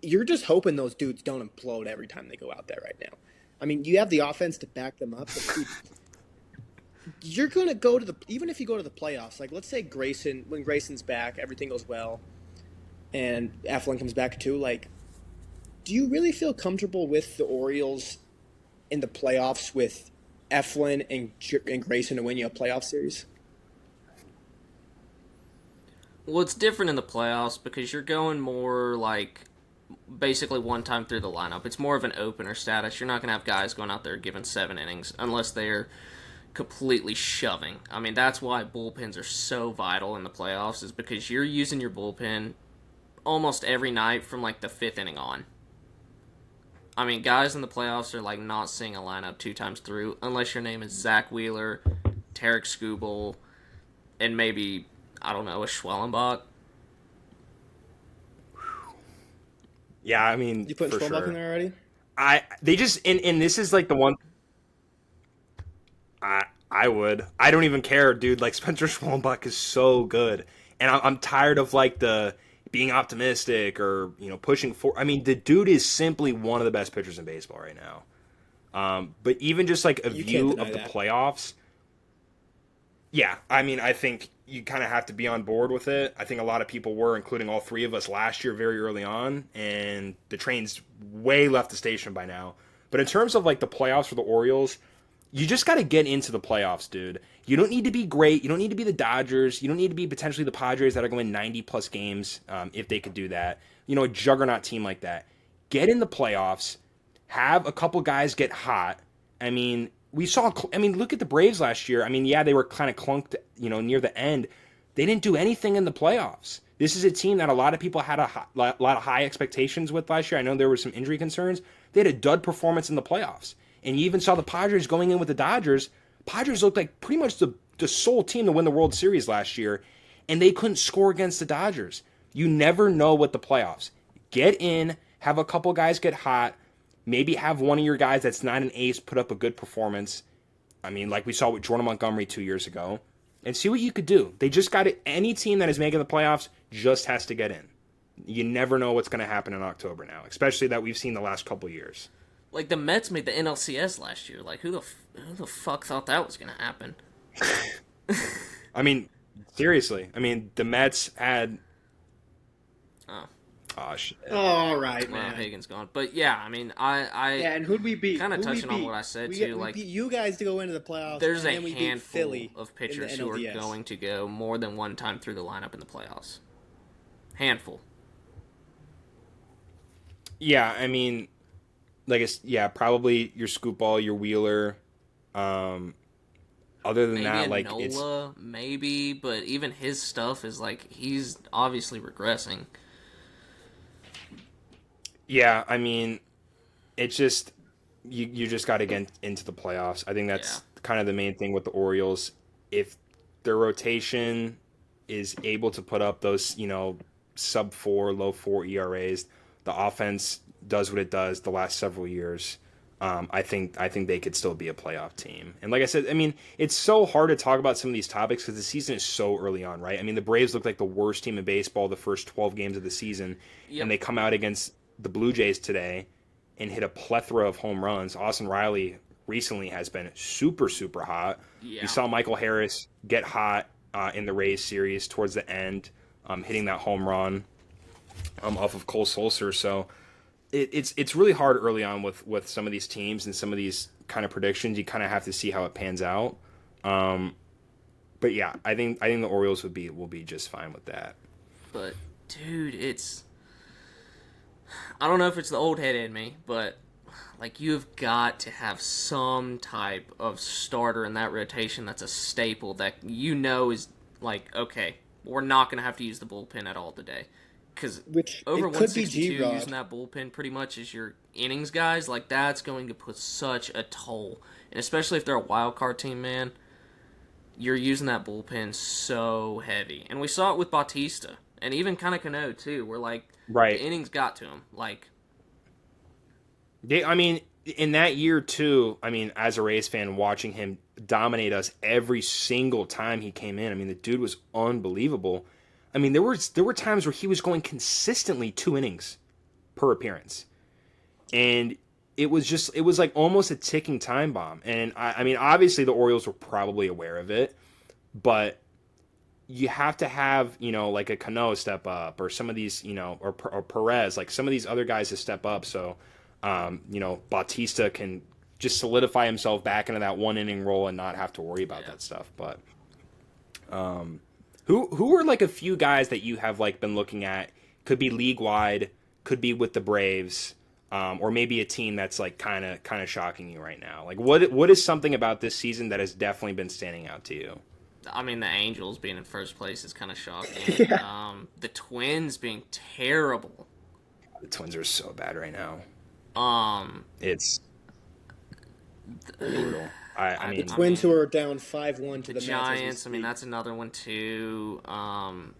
You're just hoping those dudes don't implode every time they go out there right now. I mean, you have the offense to back them up, but dude, you're going to go to even if you go to the playoffs, like let's say when Grayson's back, everything goes well, and Eflin comes back too, like, do you really feel comfortable with the Orioles in the playoffs with Eflin and Grayson to win you a playoff series? Well, it's different in the playoffs because you're going more like basically one time through the lineup. It's more of an opener status. You're not going to have guys going out there giving 7 innings unless they're completely shoving. I mean, that's why bullpens are so vital in the playoffs, is because you're using your bullpen almost every night from like the 5th inning on. I mean, guys in the playoffs are like not seeing a lineup 2 times through unless your name is Zach Wheeler, Tarek Skubal, and maybe, I don't know, a Schwellenbach. Yeah, I mean, You putting Schwellenbach in there already? They just and this is like the one. I would. I don't even care, dude. Like Spencer Schwellenbach is so good, and I'm tired of like the being optimistic or pushing for. I mean, the dude is simply one of the best pitchers in baseball right now. But even just like a view of the playoffs, yeah. I mean, I think you kind of have to be on board with it. I think a lot of people were, including all 3 of us last year, very early on, and the train's way left the station by now. But in terms of like the playoffs for the Orioles, you just got to get into the playoffs, dude. You don't need to be great. You don't need to be the Dodgers. You don't need to be potentially the Padres that are going to win 90-plus games if they could do that. A juggernaut team like that. Get in the playoffs. Have a couple guys get hot. I mean, look at the Braves last year. I mean, yeah, they were kind of clunked, near the end. They didn't do anything in the playoffs. This is a team that a lot of people had a lot of high expectations with last year. I know there were some injury concerns. They had a dud performance in the playoffs. And you even saw the Padres going in with the Dodgers. Padres looked like pretty much the sole team to win the World Series last year, and they couldn't score against the Dodgers. You never know with the playoffs. Get in, have a couple guys get hot, maybe have one of your guys that's not an ace put up a good performance. I mean, like we saw with Jordan Montgomery 2 years ago, and see what you could do. They just got to, any team that is making the playoffs just has to get in. You never know what's going to happen in October now, especially that we've seen the last couple years. Like, the Mets made the NLCS last year. Like, who the fuck thought that was going to happen? I mean, seriously. I mean, the Mets had... Oh, shit. Oh, all right, man. Well, Hagen's gone. But, yeah, I mean, yeah, and who'd we beat? Kind of touching on what I said, too. We beat you guys to go into the playoffs. There's and a then we handful beat Philly of pitchers who are going to go more than one time through the lineup in the playoffs. Handful. Yeah, I mean... probably your scoop ball, your Wheeler. Other than maybe that, like Nola, it's maybe, but even his stuff is like he's obviously regressing. Yeah, I mean, it's just you just got to get into the playoffs. I think that's kind of the main thing with the Orioles. If their rotation is able to put up those, sub 4, low 4 ERAs, the offense does what it does the last several years. I think they could still be a playoff team. And like I said, I mean, it's so hard to talk about some of these topics because the season is so early on, right? I mean, the Braves look like the worst team in baseball the first 12 games of the season, and they come out against the Blue Jays today and hit a plethora of home runs. Austin Riley recently has been super, super hot. Yeah. You saw Michael Harris get hot in the Rays series towards the end, hitting that home run off of Cole Sulser. So it's really hard early on with some of these teams and some of these kind of predictions. You kind of have to see how it pans out. But yeah, I think the Orioles will be just fine with that. But dude, I don't know if it's the old head in me, but like you've got to have some type of starter in that rotation that's a staple that is like, okay, we're not going to have to use the bullpen at all today. Because over 162, using that bullpen pretty much as your innings guys, like that's going to put such a toll. And especially if they're a wild card team, man, you're using that bullpen so heavy. And we saw it with Bautista. And even kind of Cano, too, where, like, right. The innings got to him. Like, I mean, in that year, too, I mean, as a Rays fan, watching him dominate us every single time he came in, I mean, the dude was unbelievable. I mean, there were times where he was going consistently 2 innings per appearance. And it was like almost a ticking time bomb. And, I mean, obviously the Orioles were probably aware of it, but you have to have, like a Cano step up or some of these, or Perez, like some of these other guys to step up. So, Bautista can just solidify himself back into that 1 inning role and not have to worry about that stuff. But, who are like a few guys that you have like been looking at? Could be league wide, could be with the Braves, or maybe a team that's like kind of shocking you right now. Like what is something about this season that has definitely been standing out to you? I mean, the Angels being in first place is kind of shocking. Yeah. The Twins being terrible. The Twins are so bad right now. It's brutal. I mean, the Twins who are down 5-1 to the Giants. I mean, that's another one too. And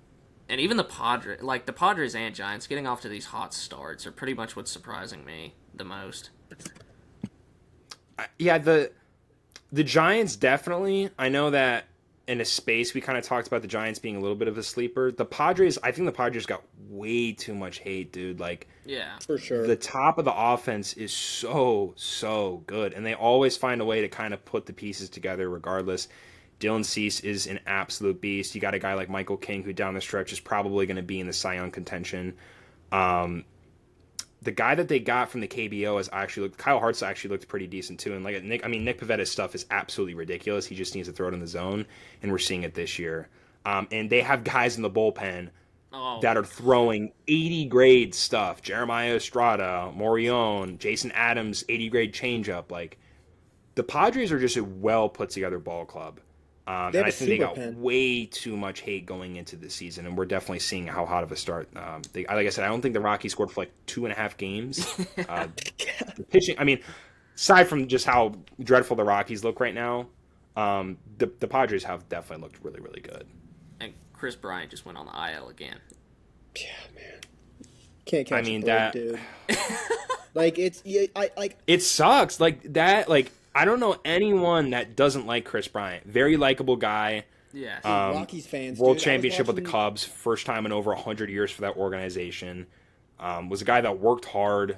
even the Padres, like the Padres and Giants, getting off to these hot starts are pretty much what's surprising me the most. Yeah, the Giants definitely. I know that. In a space, we kind of talked about the Giants being a little bit of a sleeper. The Padres, I think the Padres got way too much hate, dude. Like, yeah, for sure. The top of the offense is so good, and they always find a way to kind of put the pieces together regardless. Dylan Cease is an absolute beast. You got a guy like Michael King, who down the stretch is probably going to be in the Cy Young contention. The guy that they got from the KBO has actually looked. Kyle Hart's actually looked pretty decent too. And like Nick Pavetta's stuff is absolutely ridiculous. He just needs to throw it in the zone, and we're seeing it this year. And they have guys in the bullpen that are throwing 80 grade stuff. Jeremiah Estrada, Morion, Jason Adams, 80 grade changeup. Like the Padres are just a well put together ball club. And I think they got way too much hate going into the season, and we're definitely seeing how hot of a start. Like I said, I don't think the Rockies scored for like 2.5 games. The pitching, I mean, aside from just how dreadful the Rockies look right now, the Padres have definitely looked really, really good. And Chris Bryant just went on the IL again. Yeah, man. Can't catch a break, dude. Like it sucks. Like that. Like I don't know anyone that doesn't like Chris Bryant. Very likable guy. Yeah. Rockies fans. World championship with the Cubs. First time in over 100 years for that organization. Was a guy that worked hard,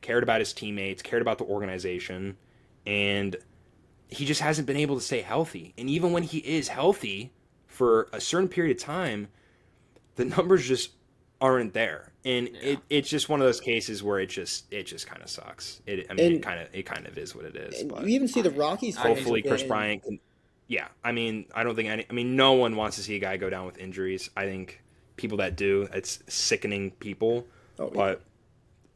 cared about his teammates, cared about the organization, and he just hasn't been able to stay healthy. And even when he is healthy for a certain period of time, the numbers just aren't there. And it's just one of those cases where it just kind of sucks. It kind of is what it is. But you even see the Rockies. Hopefully, Chris Bryant can. Yeah, I mean, no one wants to see a guy go down with injuries. I think people that do, it's sickening people. But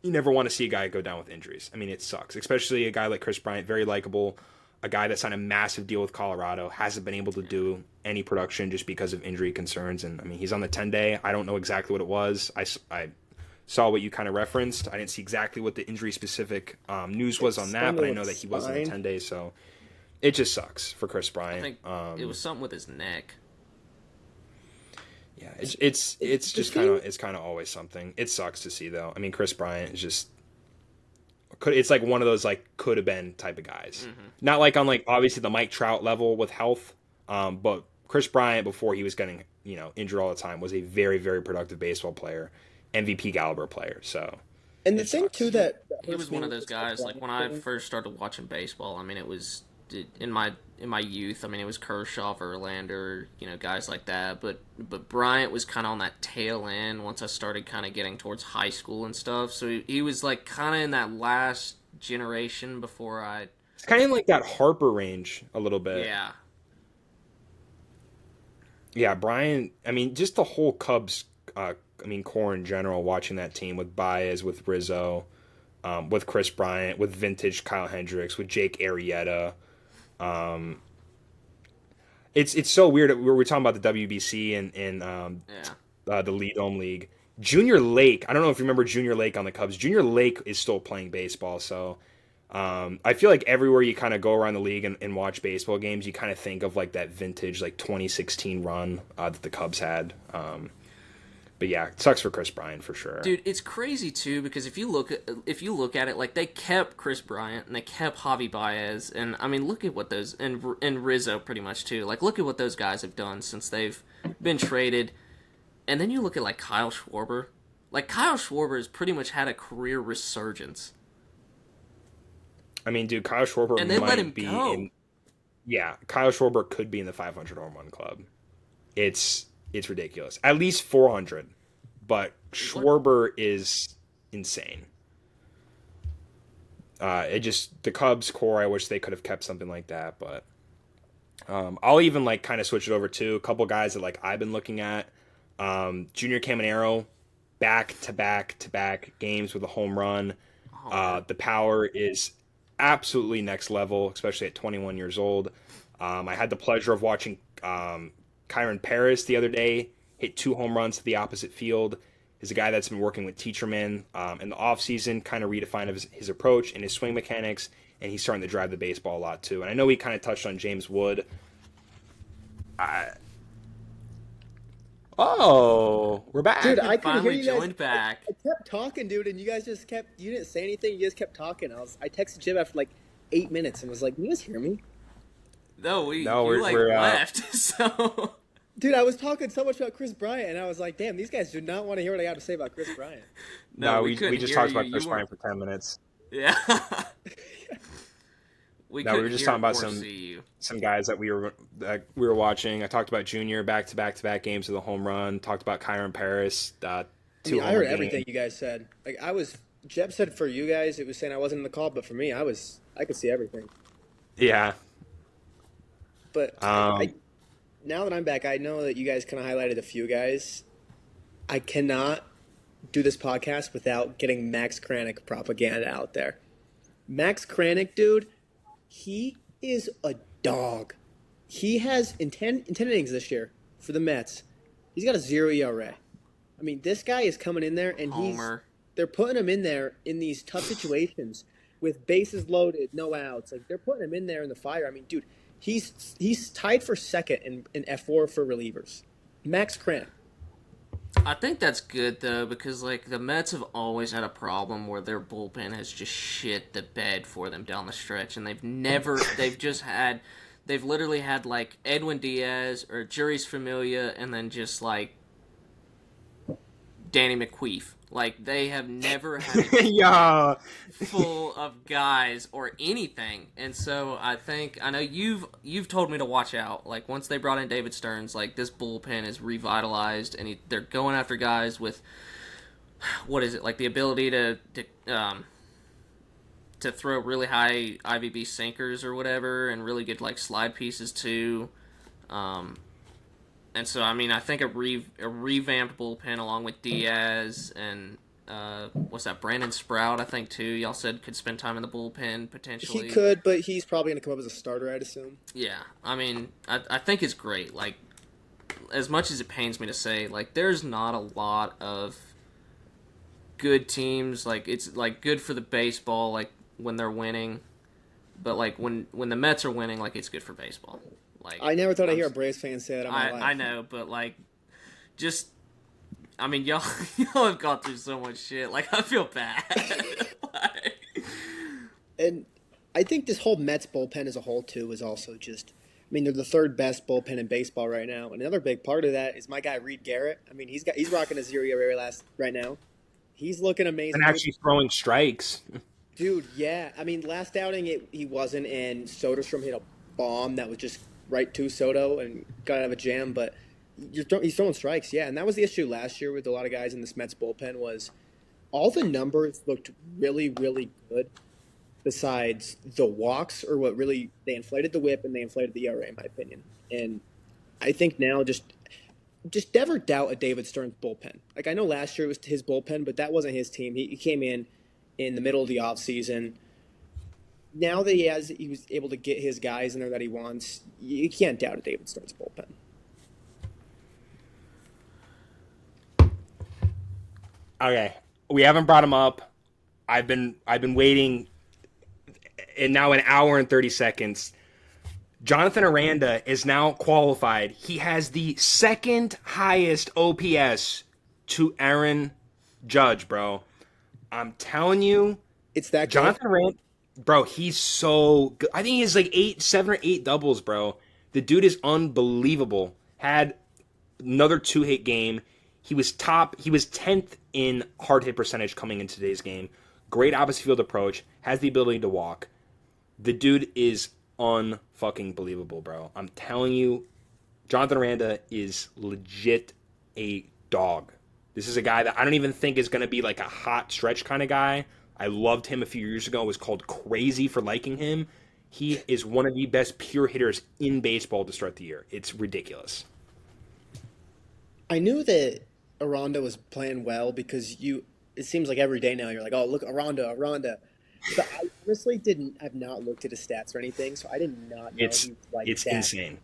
you never want to see a guy go down with injuries. I mean, it sucks, especially a guy like Chris Bryant, very likable. A guy that signed a massive deal with Colorado, hasn't been able to do any production just because of injury concerns. And I mean, he's on the 10-day. I don't know exactly what it was. I saw what you kind of referenced. I didn't see exactly what the injury specific news was on that, but I know that he was on the 10 days. So it just sucks for Chris Bryant. I think it was something with his neck. Yeah, it's just kind of always something. It sucks to see though. I mean, Chris Bryant is just. It's like one of those like could have been type of guys, not like on like obviously the Mike Trout level with health, but Chris Bryant before he was getting injured all the time was a very, very productive baseball player, MVP caliber player. So And the It thing sucks. too that He hurts was me one of with those this whole guys. Like Bryant when I thing- first started watching baseball, I mean, it was in my youth. I mean, it was Kershaw, Verlander, guys like that. But Bryant was kind of on that tail end once I started kind of getting towards high school and stuff. So he was like kind of in that last generation before I. It's kind of like that Harper range a little bit. Yeah. Yeah, Brian. I mean, just the whole Cubs. Core in general. Watching that team with Baez, with Rizzo, with Chris Bryant, with vintage Kyle Hendricks, with Jake Arrieta. It's so weird. We're talking about the WBC and the Lead Home League. Junior Lake. I don't know if you remember Junior Lake on the Cubs. Junior Lake is still playing baseball, so I feel like everywhere you kind of go around the league and watch baseball games, you kind of think of like that vintage like 2016 run that the Cubs had. But yeah, it sucks for Chris Bryant for sure. Dude, it's crazy too because if you look at it, like they kept Chris Bryant and they kept Javi Baez, and I mean look at what those and Rizzo pretty much too. Like look at what those guys have done since they've been traded, and then you look at like Kyle Schwarber. Like Kyle Schwarber has pretty much had a career resurgence. I mean, dude, Kyle Schwarber And they might let him be go. in. Yeah, Kyle Schwarber could be in the 500 home run club. It's ridiculous. At least 400, but Schwarber is insane. The Cubs core. I wish they could have kept something like that, but I'll even like kind of switch it over to a couple guys that like I've been looking at. Junior Caminero, back to back games with a home run. The power is absolutely next level, especially at 21 years old. I had the pleasure of watching Kyron Paris the other day hit 2 home runs to the opposite field. He's a guy that's been working with Teacherman in the offseason, kind of redefined his approach and his swing mechanics, and he's starting to drive the baseball a lot too. And I know we kind of touched on James Wood. We're back. Dude, I couldn't hear Finally you guys. joined back. I kept talking, dude, and you guys just kept. You didn't say anything. You guys kept talking. I texted Jim after like 8 minutes and was like, "You guys hear me?" No, we're left. So, Dude, I was talking so much about Chris Bryant, and I was like, "Damn, these guys do not want to hear what I got to say about Chris Bryant." No, we couldn't just hear talked you. about Chris You Bryant for 10 minutes. Yeah. We were just talking about see some guys that we were watching. I talked about Junior back to back games with a home run. Talked about Kyron Paris. I 2 mean, I homer heard game. everything you guys said. Like Jeb said for you guys, it was saying I wasn't in the call, but for me, I could see everything. Yeah. But now that I'm back, I know that you guys kind of highlighted a few guys. I cannot do this podcast without getting Max Kranick propaganda out there. Max Kranick, dude, he is a dog. He has in 10 innings this year for the Mets. He's got a 0 ERA. I mean, this guy is coming in there, and Homer. they're putting him in there in these tough situations with bases loaded, no outs. Like they're putting him in there in the fire. I mean, dude, he's tied for second in F4 for relievers. Max Kranick. I think that's good though because like the Mets have always had a problem where their bullpen has just shit the bed for them down the stretch, and they've literally had like Edwin Diaz or Juris Familia, and then just like Danny McQueef. Like they have never had a Yeah. full of guys or anything, and so I know you've told me to watch out. Like once they brought in David Stearns, like this bullpen is revitalized, and they're going after guys with what is it like the ability to throw really high IVB sinkers or whatever, and really good like slide pieces too. And so, I mean, I think a revamped bullpen along with Diaz and, what's that, Brandon Sprout, I think, too. Y'all said could spend time in the bullpen, potentially. He could, but he's probably going to come up as a starter, I'd assume. Yeah, I mean, I think it's great. Like, as much as it pains me to say, like, there's not a lot of good teams. Like, it's, like, good for the baseball, like, when they're winning. But, like, when the Mets are winning, like, it's good for baseball. Like, I never thought I'd hear a Braves fan say that in my life. I know, but like, just, I mean, y'all have gone through so much shit. Like, I feel bad. Like, and I think this whole Mets bullpen as a whole too is also just. I mean, they're the third best bullpen in baseball right now. And another big part of that is my guy Reed Garrett. I mean, he's rocking a 0 ERA right now. He's looking And amazing, dude. actually throwing strikes. Dude, yeah. I mean, last outing he wasn't, and Soderstrom hit a bomb that was just right to Soto and got out of a jam. But he's throwing strikes, yeah. And that was the issue last year with a lot of guys in this Mets bullpen was all the numbers looked really, really good. Besides the walks, or what really they inflated the WHIP and they inflated the ERA, in my opinion. And I think now just never doubt a David Stearns bullpen. Like I know last year it was his bullpen, but that wasn't his team. He came in the middle of the offseason. Now that he was able to get his guys in there that he wants, you can't doubt a David Stearns bullpen. Okay, we haven't brought him up. I've been waiting, and now an hour and 30 seconds. Jonathan Aranda is now qualified. He has the second highest OPS to Aaron Judge, bro. I'm telling you, It's that good. Jonathan Aranda, bro, he's so good. I think he has like 7 or 8 doubles, bro. The dude is unbelievable. Had another 2-hit game. He was 10th in hard hit percentage coming into today's game. Great opposite field approach. Has the ability to walk. The dude is unfucking believable, bro. I'm telling you, Jonathan Aranda is legit a dog. This is a guy that I don't even think is going to be like a hot stretch kind of guy. I loved him a few years ago. I was called crazy for liking him. He is one of the best pure hitters in baseball to start the year. It's ridiculous. I knew that Aranda was playing well because it seems like every day now you're like, oh, look, Aranda. But I honestly I've not looked at his stats or anything, so I did not know It's he was like it's that. insane.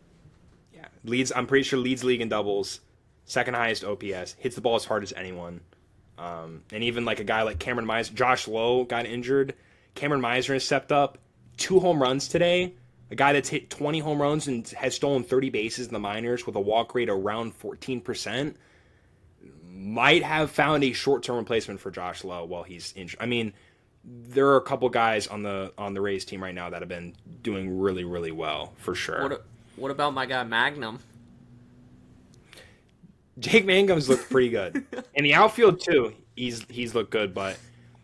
Yeah, I'm pretty sure leads league in doubles, second highest OPS, hits the ball as hard as anyone. And even like a guy like Cameron Meisner, Josh Lowe got injured. Cameron Meisner has stepped up, 2 home runs today. A guy that's hit 20 home runs and has stolen 30 bases in the minors with a walk rate around 14%. Might have found a short-term replacement for Josh Lowe while he's injured. I mean, there are a couple guys on the Rays team right now that have been doing really, really well for sure. What about my guy Magnum? Jake Mangum's looked pretty good. In the outfield too, he's looked good, but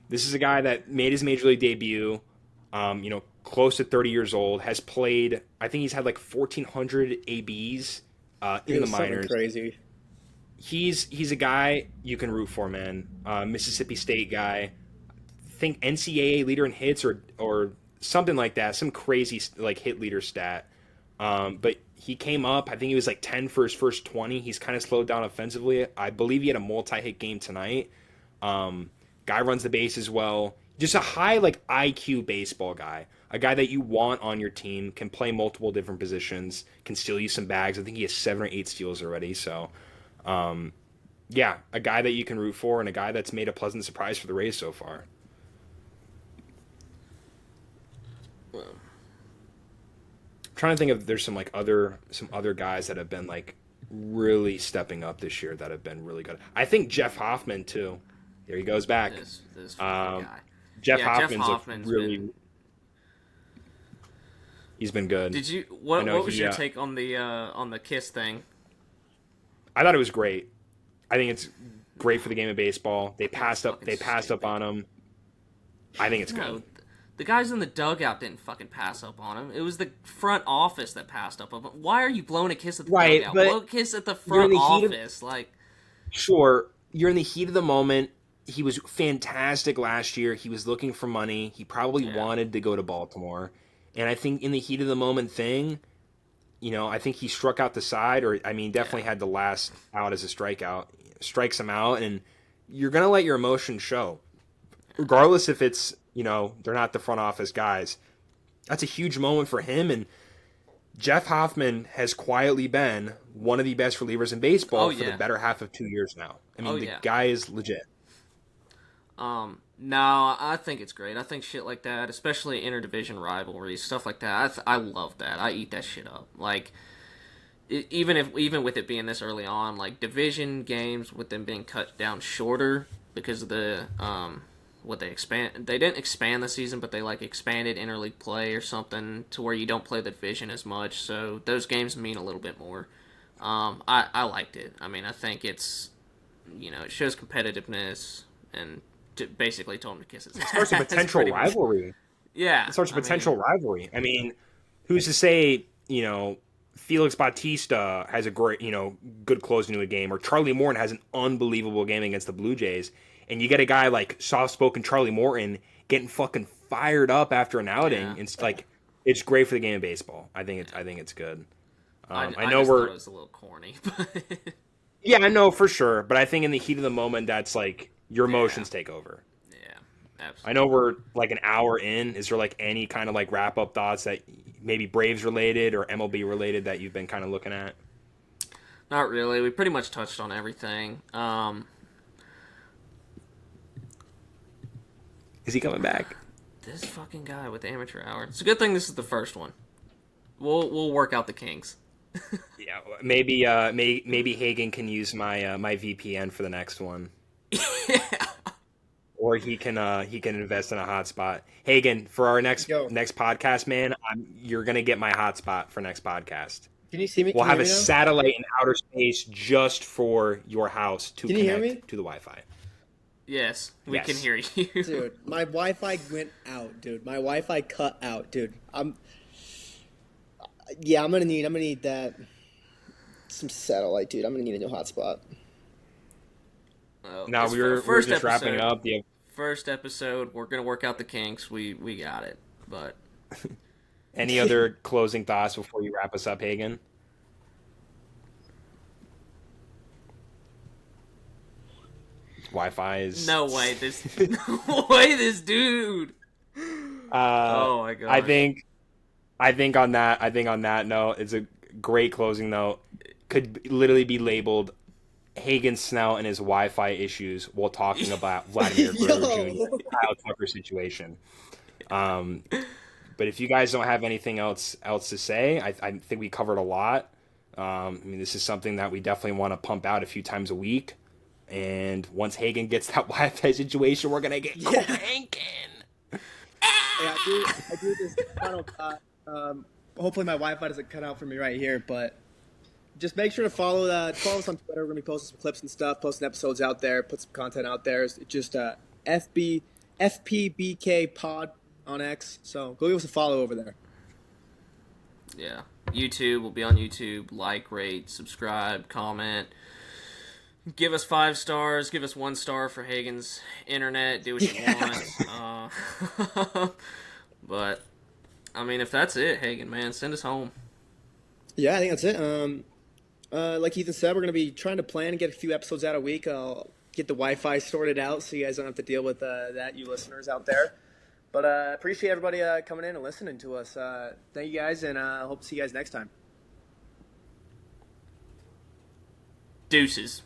this is a guy that made his major league debut, close to 30 years old, has played, I think he's had like 1,400 ABs in the minors. Crazy. He's a guy you can root for, man. Mississippi State guy. I think NCAA leader in hits or something like that, some crazy like hit leader stat. But he came up. I think he was like 10 for his first 20. He's kind of slowed down offensively. I believe he had a multi-hit game tonight. Guy runs the bases well. Just a high like IQ baseball guy. A guy that you want on your team, can play multiple different positions, can steal you some bags. I think he has 7 or 8 steals already. So, yeah, a guy that you can root for and a guy that's made a pleasant surprise for the Rays so far. Trying to think if there's some other guys that have been like really stepping up this year that have been really good. I think Jeff Hoffman too. There he goes back. This guy. Jeff Jeff Hoffman's really. He's been good. Did you what was your take on the Kiss thing? I thought it was great. I think it's great for the game of baseball. They passed up on him. I think it's good. The guys in the dugout didn't fucking pass up on him. It was the front office that passed up on him. Why are you blowing a kiss at the dugout? Blow a kiss at the front office. Sure, you're in the heat of the moment. He was fantastic last year. He was looking for money. He probably wanted to go to Baltimore. And I think in the heat of the moment thing, I think he struck out the side, definitely had the last out as a strikeout. Strikes him out, and you're going to let your emotions show. Regardless if it's, they're not the front office guys. That's a huge moment for him, and Jeff Hoffman has quietly been one of the best relievers in baseball for the better half of 2 years now. The guy is legit. No, I think it's great. I think shit like that, especially interdivision rivalries, stuff like that, I love that. I eat that shit up. Like, even with it being this early on, like division games with them being cut down shorter because of the they didn't expand the season, but they like expanded interleague play or something to where you don't play the division as much. So those games mean a little bit more. I liked it. I think it's it shows competitiveness. and basically told him to kiss his ass. It starts a potential rivalry. Yeah. It starts a potential rivalry. I mean, who's to say, Felix Bautista has a great, good closing to a game, or Charlie Morton has an unbelievable game against the Blue Jays, and you get a guy like soft-spoken Charlie Morton getting fucking fired up after an outing. Yeah. It's like, it's great for the game of baseball. I think it's good. I know just thought it was a little corny, but yeah, I know for sure, but I think in the heat of the moment, that's like your emotions take over. Yeah, absolutely. I know we're like an hour in. Is there like any kind of like wrap up thoughts that maybe Braves related or MLB related that you've been kind of looking at? Not really. We pretty much touched on everything. Is he coming back? This fucking guy with the amateur hour. It's a good thing this is the first one. We'll work out the kinks. Yeah, maybe Hagen can use my my VPN for the next one. Yeah. Or he can invest in a hotspot. Hagen, for our next podcast, man, you're gonna get my hotspot for next podcast. Can you see me? We'll have a satellite in outer space just for your house to connect to the Wi-Fi. Yes, we can hear you. Dude, my Wi-Fi went out, dude. My Wi-Fi cut out, dude. I'm gonna need that. Some satellite, dude. I'm gonna need a new hotspot. Now we're just wrapping up the first episode. We're gonna work out the kinks. We got it. But any other closing thoughts before you wrap us up, Hagen? Wi-Fi is no way. This dude. Oh my god. I think on that note, it's a great closing note. Could literally be labeled Hagen Snell and his Wi-Fi issues while talking about Vladimir Guerrero Jr. Kyle Tucker situation. But if you guys don't have anything else to say, I think we covered a lot. This is something that we definitely want to pump out a few times a week. And once Hagen gets that Wi-Fi situation, we're gonna get cranking. Yeah, I do this final thought. Hopefully my Wi-Fi doesn't cut out for me right here, but just make sure to follow us on Twitter. We're gonna be posting some clips and stuff, posting episodes out there, put some content out there. It's just FPBK Pod on X. So go give us a follow over there. Yeah, YouTube. We'll be on YouTube. Like, rate, subscribe, comment. Give us 5 stars. Give us 1 star for Hagen's internet. Do what you want. But if that's it, Hagen, man, send us home. Yeah, I think that's it. Like Ethan said, we're going to be trying to plan and get a few episodes out a week. I'll get the Wi-Fi sorted out so you guys don't have to deal with that, you listeners out there. But appreciate everybody coming in and listening to us. Thank you guys, and hope to see you guys next time. Deuces.